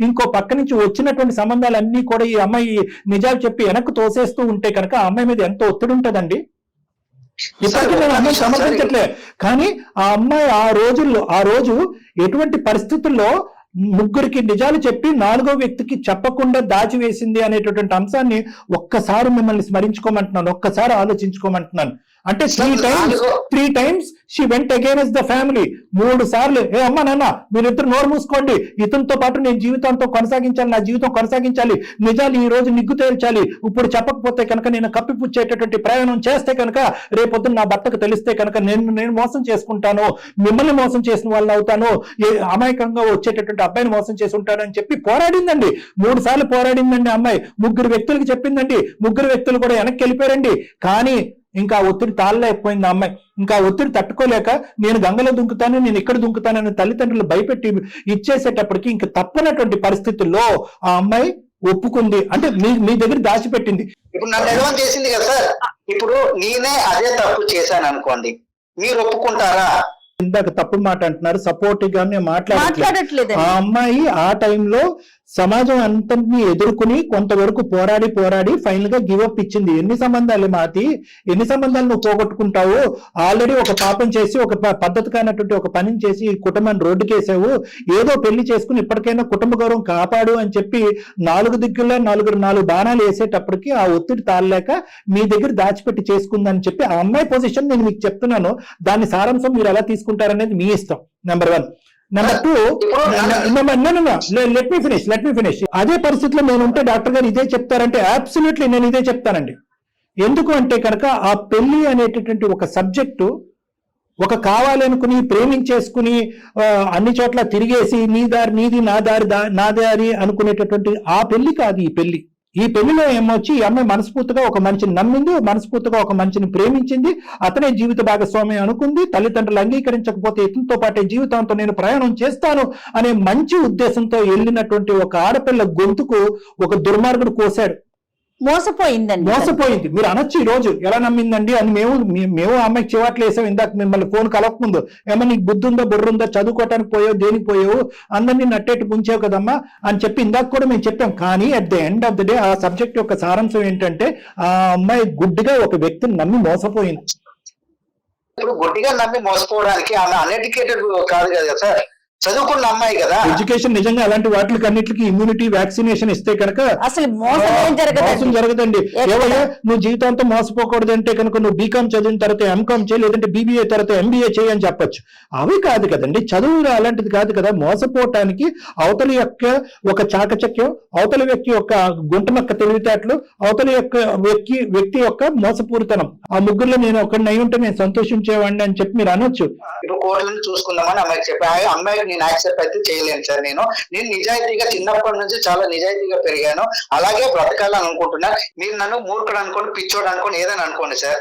ఇంకో పక్క నుంచి వచ్చినటువంటి సంబంధాలన్నీ కూడా ఈ అమ్మాయి నిజాలు చెప్పి వెనక్కు తోసేస్తూ ఉంటే కనుక ఆ అమ్మాయి మీద ఎంత ఒత్తిడి ఉంటదండి. ఇప్పటికీ నేను అమ్మాయి సమర్థించట్లే, కానీ ఆ అమ్మాయి ఆ రోజు ఎటువంటి పరిస్థితుల్లో ముగ్గురికి నిజాలు చెప్పి నాలుగో వ్యక్తికి చెప్పకుండా దాచివేసింది అనేటటువంటి అంశాన్ని ఒక్కసారి మిమ్మల్ని స్మరించుకోమంటున్నాను, ఒక్కసారి ఆలోచించుకోమంటున్నాను. అంటే three times she went against the family. 3 సార్లు ఏ అమ్మ నాన్న మీరిద్దరు నోరు మూసుకోండి, ఇతనితో పాటు నేను జీవితంతో కొనసాగించాలి, నా జీవితం కొనసాగించాలి, నిజాలు ఈ రోజు నిగ్గు తేల్చాలి, ఇప్పుడు చెప్పకపోతే కనుక నేను కప్పిపుచ్చేటటువంటి ప్రయాణం చేస్తే కనుక రేపొద్దున నా భర్తకు తెలిస్తే కనుక నేను మోసం చేసుకుంటాను, మిమ్మల్ని మోసం చేసిన వాళ్ళని అవుతాను, అమాయకంగా వచ్చేటటువంటి అబ్బాయిని మోసం చేసి ఉంటాడని చెప్పి పోరాడిందండి. 3 సార్లు పోరాడిందండి అమ్మాయి. 3 వ్యక్తులకు చెప్పిందండి, 3 వ్యక్తులు కూడా వెనక్కి వెళ్ళిపోయారండి. కానీ ఇంకా ఒత్తిడి తాళలేకపోయింది ఆ అమ్మాయి. ఇంకా ఒత్తిడి తట్టుకోలేక నేను గంగలో దుంకుతాను, నేను ఇక్కడ దుంకుతానని తల్లిదండ్రులు భయపెట్టి ఇచ్చేసేటప్పటికి ఇంకా తప్పనటువంటి పరిస్థితుల్లో ఆ అమ్మాయి ఒప్పుకుంది. అంటే మీ దగ్గర దాచిపెట్టింది. ఇప్పుడు నన్ను ఎడవం చేసింది కదా సార్, ఇప్పుడు నేనే అదే తప్పు చేశాను అనుకోండి, మీరు ఒప్పుకుంటారా? ఇందాక తప్పుడు మాట అంటున్నారు, సపోర్టివ్ గా మాట్లాడట్లేదు. ఆ అమ్మాయి ఆ టైంలో సమాజం అంతటిని ఎదుర్కొని కొంతవరకు పోరాడి ఫైనల్ గా గివప్ ఇచ్చింది. ఎన్ని సంబంధాలు నువ్వు పోగొట్టుకుంటావు? ఆల్రెడీ ఒక పాపం చేసి ఒక పద్ధతి కానటువంటి ఒక పనిని చేసి కుటుంబాన్ని రోడ్డుకేసావు, ఏదో పెళ్లి చేసుకుని ఇప్పటికైనా కుటుంబ గౌరవం కాపాడు అని చెప్పి 4 దిక్కుల్లో 4 బాణాలు వేసేటప్పటికి ఆ ఒత్తిడి తాళలేక మీ దగ్గర దాచిపెట్టి చేసుకుందని చెప్పి ఆ అమ్మాయి పొజిషన్ నేను మీకు చెప్తున్నాను. దాని సారాంశం మీరు ఎలా తీసుకుంటారనేది మీ ఇష్టం. Number 1. Number 2, let me finish. అదే పరిస్థితిలో నేను ఉంటే డాక్టర్ గారు ఇదే చెప్తారంటే అబ్సల్యూట్లీ నేను ఇదే చెప్తానండి. ఎందుకు అంటే కనుక ఆ పెళ్లి అనేటటువంటి ఒక సబ్జెక్టు ఒక కావాలనుకుని ప్రేమించేసుకుని అన్ని చోట్ల తిరిగేసి నీ దారి నీది, నా దారి అనుకునేటటువంటి ఆ పెళ్లి కాదు ఈ పెళ్లిలో ఏమొచ్చి ఈ అమ్మాయి మనస్ఫూర్తిగా ఒక మనిషిని నమ్మింది, మనస్ఫూర్తిగా ఒక మనిషిని ప్రేమించింది, అతనే జీవిత భాగస్వామ్యం అనుకుంది. తల్లిదండ్రులు అంగీకరించకపోతే ఇతనితో పాటే జీవితంతో నేను ప్రయాణం చేస్తాను అనే మంచి ఉద్దేశంతో వెళ్ళినటువంటి ఒక ఆడపిల్ల గొంతుకు ఒక దుర్మార్గుడు కోసాడు. మోసపోయింది. మీరు అనొచ్చు ఈ రోజు ఎలా నమ్మిందండి అని. మేము అమ్మాయికి చివాట్లు వేసాం ఇందాక మిమ్మల్ని ఫోన్ కలవకముందు. ఏమన్నా నీకు బుద్ధి ఉందా, బుర్ర ఉందా, చదువుకోవటానికి పోయావు, దేనికి పోయావు, అందరినీ నట్టేట్టు ముంచావు కదమ్మా అని చెప్పి ఇందాక కూడా మేము చెప్పాం. కానీ at the end of the day ఆ సబ్జెక్ట్ యొక్క సారాంశం ఏంటంటే ఆ అమ్మాయి గుడ్డిగా ఒక వ్యక్తిని నమ్మి మోసపోయింది. ఇప్పుడు గుడ్డిగా నమ్మి మోసపోవడానికి ఆమె అన్ఎడ్యుకేటెడ్ కాదు కదా సార్, చదువుకున్న అమ్మాయి కదా. ఎడ్యుకేషన్ నిజంగా అలాంటి వాటికి అన్నిటికీ ఇమ్యూనిటీ వ్యాక్సినేషన్ ఇస్తే కనుక అసలు మోసం జరగదండి. ఏవయ్యా నువ్వు జీవితాంతం మోసపోకూడదు అంటే కనుక నువ్వు బీకామ్ చదివిన తర్వాత ఎంకామ్ చేయి, లేదంటే బీబీఏ తర్వాత ఎంబీఏ చేయి అని చెప్పొచ్చు. అవి కాదు కదండి, చదువు అలాంటిది కాదు కదా. మోసపోవటానికి అవతలి యొక్క ఒక చాకచక్యం, అవతలి వ్యక్తి యొక్క గుంటనొక్క తెలివితేటలు, అవతలి యొక్క వ్యక్తి యొక్క మోసపూరితనం, ఆ ముగ్గురులో నేను ఒకరిని అయి ఉంటే నేను సంతోషించేవాడిని అని చెప్పి మీరు అనొచ్చు. ఇప్పుడు కోర్టులను చూసుకుందామని అమ్మాయికి చెప్పి అమ్మాయికి నేను యాక్సెప్ట్ అయితే చేయలేను సార్. నేను నిజాయితీగా చిన్నప్పటి నుంచి చాలా నిజాయితీగా పెరిగాను, అలాగే బ్రతకాలని అనుకుంటున్నా. మీరు నన్ను మూర్ఖుడు అనుకోండి, పిచ్చోడు అనుకోండి, ఏదైనా అనుకోండి సార్,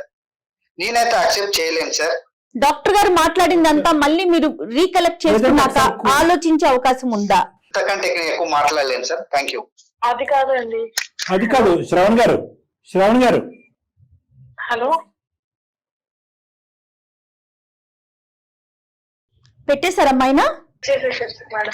నేనైతే యాక్సెప్ట్ చేయలేను సార్. డాక్టర్ గారు మాట్లాడిందంతా మళ్ళీ మీరు రీకలెక్ట్ చేసుకున్నాక ఆలోచించే అవకాశం ఉందా? అంతకంటే ఎక్కువ మాట్లాడలేను సార్. Thank you. అది కాదండి. అది కాదు శ్రవణ్ గారు హలో, పెట్టేశారమ్మాయినా? మేడం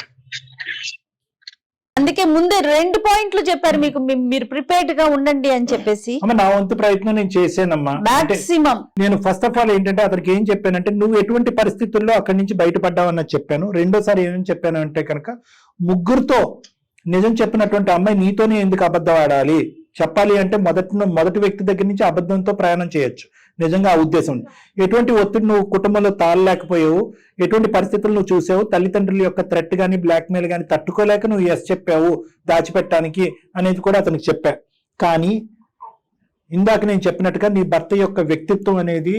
అందుకే ముందే 2 పాయింట్లు చెప్పారు మీకు, మీరు ప్రిపేర్డ్ గా ఉండండి అని చెప్పేసి. నా వంతు ప్రయత్నం నేను చేశానమ్మా. మాక్సిమం నేను ఫస్ట్ ఆఫ్ ఆల్ ఏంటంటే అతనికి ఏం చెప్పానంటే నువ్వు ఎటువంటి పరిస్థితుల్లో అక్కడి నుంచి బయటపడ్డావు అన్నది చెప్పాను. రెండోసారి ఏమని చెప్పాను అంటే కనుక ముగ్గురుతో నిజం చెప్పినటువంటి అమ్మాయి నీతోనే ఎందుకు అబద్ధం ఆడాలి, చెప్పాలి అంటే మొదటి వ్యక్తి దగ్గర నుంచి అబద్ధంతో ప్రయాణం చేయొచ్చు. నిజంగా ఆ ఉద్దేశం. ఎటువంటి ఒత్తిడి నువ్వు కుటుంబంలో తాళలేకపోయావు, ఎటువంటి పరిస్థితులు నువ్వు చూసావు, తల్లిదండ్రుల యొక్క థ్రెట్ గానీ బ్లాక్మెయిల్ గానీ తట్టుకోలేక నువ్వు ఎస్ చెప్పావు దాచిపెట్టడానికి అనేది కూడా అతనికి చెప్పా. కానీ ఇందాక నేను చెప్పినట్టుగా నీ భర్త యొక్క వ్యక్తిత్వం అనేది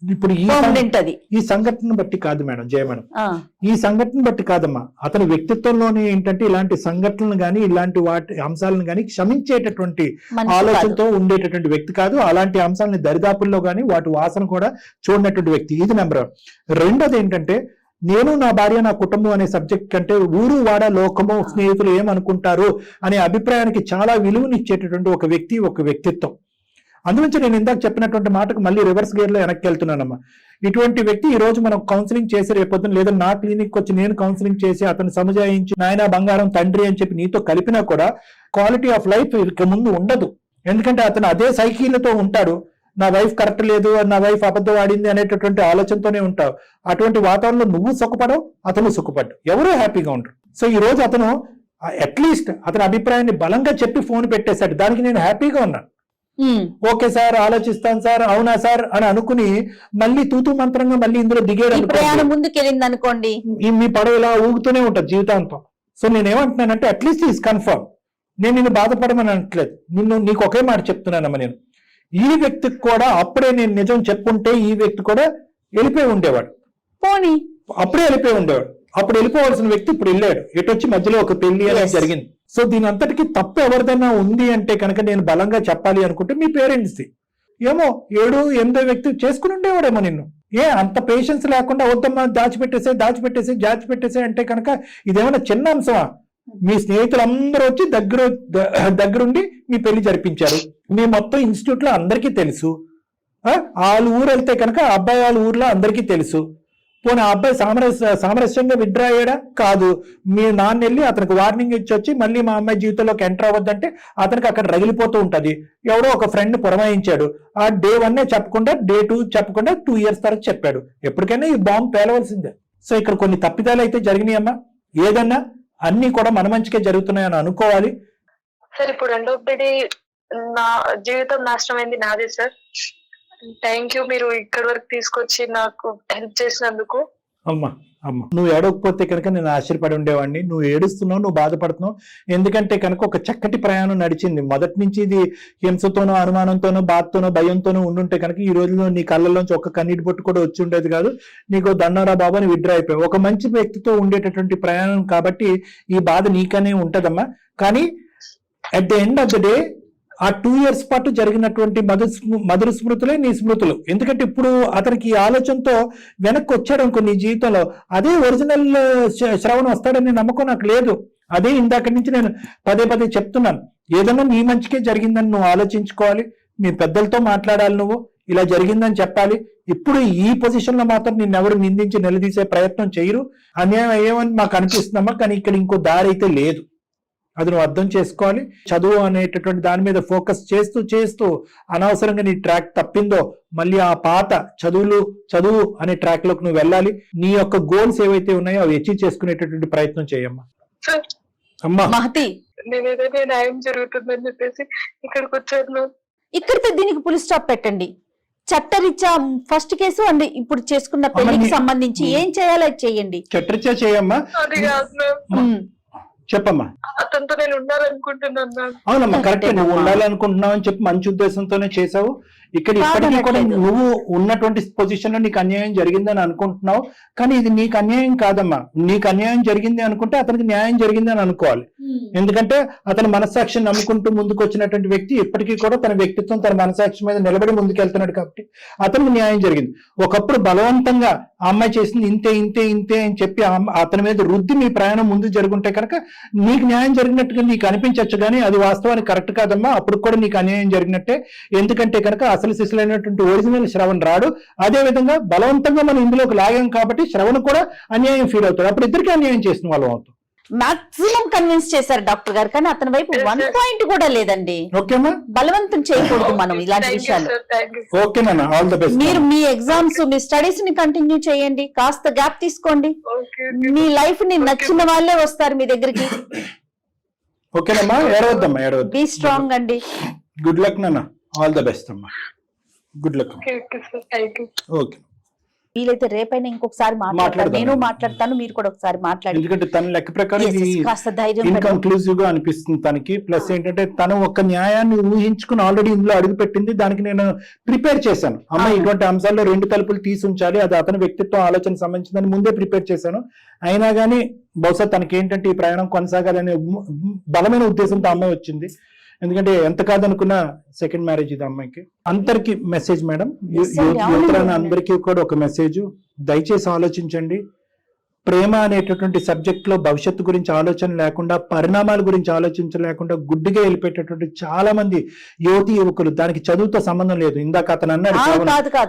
ఇప్పుడు Permanent అది. ఈ సంఘటన బట్టి కాదు మేడం, జయ మేడం, ఆ, ఈ సంఘటన బట్టి కాదమ్మా, అతని వ్యక్తిత్వంలోనే ఏంటంటే ఇలాంటి సంఘటనలు గాని ఇలాంటి వాటి అంశాలను గాని క్షమించేటటువంటి మనిషి ఆలోచనతో ఉండేటటువంటి వ్యక్తి కాదు. అలాంటి అంశాలని దరిదాపుల్లో గాని వాటి వాసన కూడా చూడనటువంటి వ్యక్తి. ఇది నెంబర్ 1. రెండోది ఏంటంటే, నేను నా భార్య నా కుటుంబం అనే సబ్జెక్ట్ కంటే ఊరు వాడ లోకము స్నేహితులు ఏమనుకుంటారు అనే అభిప్రాయానికి చాలా విలువనిచ్చేటటువంటి ఒక వ్యక్తి, ఒక వ్యక్తిత్వం. అందుగురించి నేను ఇందాక చెప్పినటువంటి మాటకు మళ్ళీ రివర్స్ గేర్ లో వెనక్కి వెళ్తున్నానమ్మా. ఇటువంటి వ్యక్తి ఈ రోజు మనం కౌన్సిలింగ్ చేసి రేపొద్దున లేదా నా క్లినిక్ వచ్చి నేను కౌన్సిలింగ్ చేసి అతను సముదాయించి నాయన బంగారం తండ్రి అని చెప్పి నీతో కలిపినా కూడా క్వాలిటీ ఆఫ్ లైఫ్ ఇక ముందు ఉండదు. ఎందుకంటే అతను అదే సైకిల్తో ఉంటాడు. నా వైఫ్ కరెక్ట్ లేదు, నా వైఫ్ అబద్ధం ఆడింది అనేటటువంటి ఆలోచనతోనే ఉంటావు. అటువంటి వాతావరణంలో నువ్వు సుఖపడవు, అతను సుఖపడ్డు, ఎవరూ హ్యాపీగా ఉంటారు. సో ఈ రోజు అతను అట్లీస్ట్ అతని అభిప్రాయాన్ని బలంగా చెప్పి ఫోన్ పెట్టేశాడు. దానికి నేను హ్యాపీగా ఉన్నాను. ఓకే సార్, ఆలోచిస్తాను సార్, అవునా సార్ అని అనుకుని మళ్ళీ తూతూ మంత్రంగా మళ్ళీ ఇందులో దిగేయడం, ప్రయాణం ముందుకెళ్ళింది అనుకోండి, మీ పడవ ఇలా ఊగుతూనే ఉంటుంది జీవితాంతం. సో నేనేమంటున్నానంటే అట్లీస్ట్ ఈజ్ కన్ఫర్మ్. నేను నిన్ను బాధపడమని అనట్లేదు, నీకు ఒకే మాట చెప్తున్నానమ్మా. నేను ఈ వ్యక్తికి కూడా అప్పుడే నేను నిజం చెప్పుంటే ఈ వ్యక్తి కూడా వెళ్ళిపోయి ఉండేవాడు. పోనీ అప్పుడే వెళ్ళిపోయి ఉండేవాడు. అప్పుడు వెళ్ళిపోవాల్సిన వ్యక్తి ఇప్పుడు వెళ్ళాడు. ఎటొచ్చి మధ్యలో ఒక పెళ్లి అనేది జరిగింది. సో దీని అంతటికి తప్పు ఎవరిదైనా ఉంది అంటే కనుక నేను బలంగా చెప్పాలి అనుకుంటే మీ పేరెంట్స్ది. ఏమో 7, 8 వ్యక్తి చేసుకుని ఉండేవాడేమో నిన్ను. అంత పేషెన్స్ లేకుండా వద్దమ్మా దాచిపెట్టేసే అంటే కనుక ఇదేమన్నా చిన్న అంశమా? మీ స్నేహితులందరూ వచ్చి దగ్గరుండి మీ పెళ్లి జరిపించారు. మీ మొత్తం ఇన్స్టిట్యూట్ లో అందరికీ తెలుసు. వాళ్ళ ఊరు వెళ్తే కనుక అబ్బాయి వాళ్ళ ఊర్లో అందరికీ తెలుసు. పోనీ ఆ అబ్బాయి సామరస్యంగా విత్డ్రా అయ్యాడా? కాదు. మీ నాన్న వెళ్ళి అతనికి వార్నింగ్ ఇచ్చి మళ్ళీ మా అమ్మాయి జీవితంలోకి ఎంటర్ అవ్వద్దంటే అతనికి అక్కడ రగిలిపోతూ ఉంటది. ఎవడో ఒక ఫ్రెండ్ పురమాయించాడు. ఆ day 1 చెప్పకుండా day 2 చెప్పకుండా 2 years తర్వాత చెప్పాడు. ఎప్పటికైనా ఈ బాంబు పేలవలసిందే. సో ఇక్కడ కొన్ని తప్పిదాలు అయితే జరిగినాయమ్మా. ఏదన్నా అన్ని కూడా మన మంచిగా జరుగుతున్నాయని అనుకోవాలి. సార్ ఇప్పుడు రెండో బిడి నా జీవితం నాశనం అయింది నాదే సార్. థ్యాంక్ యూ, మీరు ఇక్కడి వరకు తీసుకొచ్చి నాకు హెల్ప్ చేసినందుకు. అమ్మా నువ్వు ఏడవకపోతే కనుక నేను ఆశ్చర్యపడి ఉండేవాడిని. నువ్వు ఏడుస్తున్నావు, నువ్వు బాధపడుతున్నావు. ఎందుకంటే కనుక ఒక చక్కటి ప్రయాణం నడిచింది. మొదటి నుంచి ఇది హింసతోనో అనుమానంతోనో బాధతోనో భయంతోనో ఉండుంటే కనుక ఈ రోజులో నీ కళ్ళల్లోంచి ఒక కన్నీటి బొట్టు కూడా వచ్చి ఉండేది కాదు. నీకు దండారా బాబా అని విత్డ్రా అయిపోయావు. ఒక మంచి వ్యక్తితో ఉండేటటువంటి ప్రయాణం కాబట్టి ఈ బాధ నీకనే ఉంటదమ్మా. కానీ at the end of the day ఆ 2 years పాటు జరిగినటువంటి మధుర స్మృతులే నీ స్మృతులు. ఎందుకంటే ఇప్పుడు అతనికి ఈ ఆలోచనతో వెనక్కి వచ్చాడు అనుకో నీ జీవితంలో, అదే ఒరిజినల్ శ్రవణం వస్తాడని నమ్మకం నాకు లేదు. అదే ఇందాక నుంచి నేను పదే చెప్తున్నాను. ఏదన్నా నీ మంచికే జరిగిందని నువ్వు ఆలోచించుకోవాలి. మీ పెద్దలతో మాట్లాడాలి, నువ్వు ఇలా జరిగిందని చెప్పాలి. ఇప్పుడు ఈ పొజిషన్ లో మాత్రం నిన్నెవరు నిందించి నిలదీసే ప్రయత్నం చేయరు. అన్యాయం అయ్యేమని మాకు అనిపిస్తుందమ్మా. కానీ ఇక్కడ ఇంకో దారి అయితే లేదు. అది నువ్వు అర్థం చేసుకోవాలి. చదువు అనేటటువంటి దాని మీద ఫోకస్ చేస్తూ అనవసరంగా నీ ట్రాక్ తప్పిందో మళ్ళీ ఆ పాత చదువు అనే ట్రాక్ లోకి నువ్వు వెళ్ళాలి. నీ యొక్క గోల్స్ ఏవైతే ఉన్నాయో అవి అచీవ్ చేసుకునేటటువంటి ప్రయత్నం చేయమ్మా. అమ్మా మహతి, నేను ఏదైనా న్యాయం జరుగుతుందని చెప్పేసి ఇక్కడికి వచ్చాను. ఇక్కడితో దీనికి పులి స్టాప్ పెట్టండి. చట్టరీత్యా ఫస్ట్ కేసు అండ్ ఇప్పుడు చేసుకున్న పెళ్లికి సంబంధించి ఏం చేయాలో అది చేయండి. చట్టరీత్యా చేయమ్మా. అది కాదు మ్యామ్, చెప్పమ్మా. అతనితో నేను ఉండాలనుకుంటున్నాను మ్యామ్. అవునమ్మా, కరెక్ట్. నువ్వు ఉండాలనుకుంటున్నావు అని చెప్పి మంచి ఉద్దేశంతోనే చేసావు. ఇక్కడ ఇప్పటికీ కూడా నువ్వు ఉన్నటువంటి పొజిషన్ లో నీకు అన్యాయం జరిగిందని అనుకుంటున్నావు. కానీ ఇది నీకు అన్యాయం కాదమ్మా. నీకు అన్యాయం జరిగింది అనుకుంటే అతనికి న్యాయం జరిగింది అని అనుకోవాలి. ఎందుకంటే అతని మనస్సాక్షిని నమ్ముకుంటూ ముందుకు వచ్చినటువంటి వ్యక్తి ఇప్పటికీ కూడా తన వ్యక్తిత్వం తన మనస్సాక్షి మీద నిలబడి ముందుకెళ్తున్నాడు కాబట్టి అతనికి న్యాయం జరిగింది. ఒకప్పుడు బలవంతంగా ఆ అమ్మాయి చేసింది ఇంతే అని చెప్పి అతని మీద రుద్ది నీ ప్రయాణం ముందు జరుగుంటే కనుక నీకు న్యాయం జరిగినట్టుగా నీకు అనిపించవచ్చు. కానీ అది వాస్తవానికి కరెక్ట్ కాదమ్మా. అప్పుడు కూడా నీకు అన్యాయం జరిగినట్టే. ఎందుకంటే కనుక అసలు శిశులైనటువంటి ఒరిజినల్ శ్రవణ్ రాడు. అదే విధంగా బలవంతంగా మనం ఇందులోకి లాగాం కాబట్టి శ్రవణ్ కూడా అన్యాయం ఫీల్ అవుతాడు. అప్పుడు ఇద్దరికి అన్యాయం చేసిన వాళ్ళం అవుతాం. మాక్సిమం కన్విన్స్ చేశారు డాక్టర్ గారు, కానీ అతని వైపు 1 point కూడా లేదండి. ఓకేమా, బలవంతం చేయకూడదు మనం ఇలాంటి విషయాలు. ఓకేనా, ఆల్ ద బెస్ట్. మీరు మీ ఎగ్జామ్స్ మీ స్టడీస్ ని కంటిన్యూ చేయండి. కాస్త గ్యాప్ తీసుకోండి. మీ లైఫ్ ని నచ్చిన వాళ్ళే వస్తారు మీ దగ్గరికి. ఓకేనమ్మా, ఏడవద్దమ్మా, ఏడవద్దు. బీ స్ట్రాంగ్ అండి. గుడ్ లక్ నాన్న, ఆల్ ద బెస్ట్ అమ్మా. Good luck. Okay sir, thank you. Okay. వీలైతే రేపైనా ఇంకొకసారి మాట్లాడతాను, మాట్లాడదాం. నేను మాట్లాడతాను, మీరు కూడా ఒకసారి మాట్లాడి ఎందుకంటే తన లెక్క ప్రకారం Yes, yes, కాస్త ధైర్యం ఇన్కన్క్లూజివ్ గా అనిపిస్తుంది తనకి. ప్లస్ ఏంటంటే తను ఒక న్యాయాన్ని ఊహించుకుని ఆల్రెడీ ఇందులో అడుగు పెట్టింది. దానికి నేను ప్రిపేర్ చేశాను. అమ్మాయి ఇటువంటి అంశాల్లో 2 తలుపులు తీసి ఉంచాలి, అది అతని వ్యక్తిత్వం ఆలోచన సంబంధించిందని ముందే ప్రిపేర్ చేశాను. అయినా కానీ బహుశా తనకి ఏంటంటే ఈ ప్రయాణం కొనసాగాలనే బలమైన ఉద్దేశంతో అమ్మాయి వచ్చింది. ఎందుకంటే ఎంత కాదనుకున్నా సెకండ్ మ్యారేజ్ ఇది అమ్మాయికి. అందరికి మెసేజ్ మేడం, యువతరాన్ని అందరికీ కూడా ఒక మెసేజ్, దయచేసి ఆలోచించండి. ప్రేమ అనేటటువంటి సబ్జెక్ట్ లో భవిష్యత్తు గురించి ఆలోచన లేకుండా, పరిణామాల గురించి ఆలోచించలేకుండా గుడ్డిగా వెళ్ళిపెట్టేటువంటి చాలా మంది యువతి యువకులు. దానికి చదువుతో సంబంధం లేదు. ఇందాక అతను అన్నాడు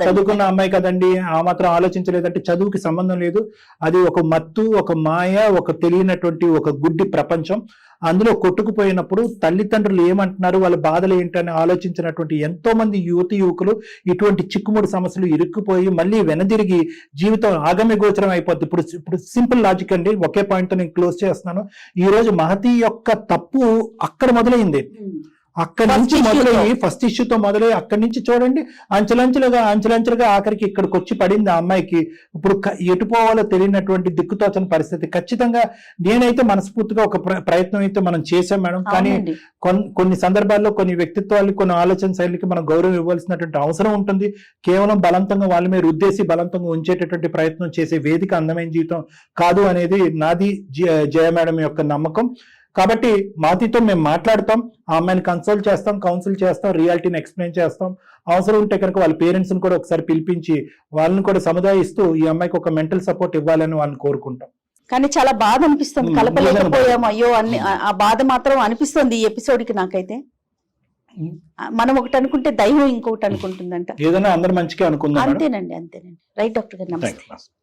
చదువుకున్న అమ్మాయి కదండి, ఆ మాత్రం ఆలోచించలేదంటే చదువుకి సంబంధం లేదు. అది ఒక మత్తు, ఒక మాయ, ఒక తెలియనటువంటి ఒక గుడ్డి ప్రపంచం. అందులో కొట్టుకుపోయినప్పుడు తల్లిదండ్రులు ఏమంటున్నారు, వాళ్ళ బాధలు ఏంటని ఆలోచించినటువంటి ఎంతో మంది యువతి యువకులు ఇటువంటి చిక్కుముడి సమస్యలు ఇరుక్కుపోయి మళ్ళీ వెనదిరిగి జీవితం ఆగమ్య గోచరం అయిపోద్ది. ఇప్పుడు సింపుల్ లాజిక్ అండి, ఒకే పాయింట్ తో నేను క్లోజ్ చేస్తున్నాను. ఈ రోజు మహతి యొక్క తప్పు అక్కడ మొదలైంది. అక్కడి నుంచి మొదలయ్యి ఫస్ట్ ఇష్యూతో మొదలయ్యి అక్కడి నుంచి చూడండి అంచెలంచెలుగా ఆఖరికి ఇక్కడికి వచ్చి పడింది ఆ అమ్మాయికి. ఇప్పుడు ఎటు పోవాలో తెలియనటువంటి దిక్కుతోచని పరిస్థితి. ఖచ్చితంగా నేనైతే మనస్ఫూర్తిగా ఒక ప్రయత్నం అయితే మనం చేశాం మేడం. కానీ కొన్ని సందర్భాల్లో కొన్ని వ్యక్తిత్వాలకి, కొన్ని ఆలోచన శైలికి మనం గౌరవం ఇవ్వాల్సినటువంటి అవసరం ఉంటుంది. కేవలం బలవంతంగా వాళ్ళ మీద రుద్దేసి బలవంతంగా ఉంచేటటువంటి ప్రయత్నం చేసే వేదిక అందమైన జీవితం కాదు అనేది నాది జయ మేడం యొక్క నమ్మకం. కాబట్టి మాతితో మేము మాట్లాడతాం, ఆ అమ్మాయిని కన్సల్ట్ చేస్తాం, కౌన్సిల్ చేస్తాం, రియాలిటీని ఎక్స్ప్లెయిన్ చేస్తాం. అవసరం ఉంటే కనుక వాళ్ళ పేరెంట్స్ ని కూడా ఒకసారి పిలిపించి వాళ్ళని కూడా సముదాయిస్తూ ఈ అమ్మాయికి ఒక మెంటల్ సపోర్ట్ ఇవ్వాలని వాళ్ళని కోరుకుంటాం. కానీ చాలా బాధ అనిపిస్తుంది, కలపలేకపోయాము అయ్యో అన్ని. ఆ బాధ మాత్రం అనిపిస్తుంది ఈ ఎపిసోడ్ కి నాకైతే. మనం ఒకటి అనుకుంటే దైవం ఇంకొకటి అనుకుంటుందంట. ఏదైనా అందరు మంచిగా అనుకుందాం. అంతేనండి. రైట్ డాక్టర్ గారు, నమస్తే.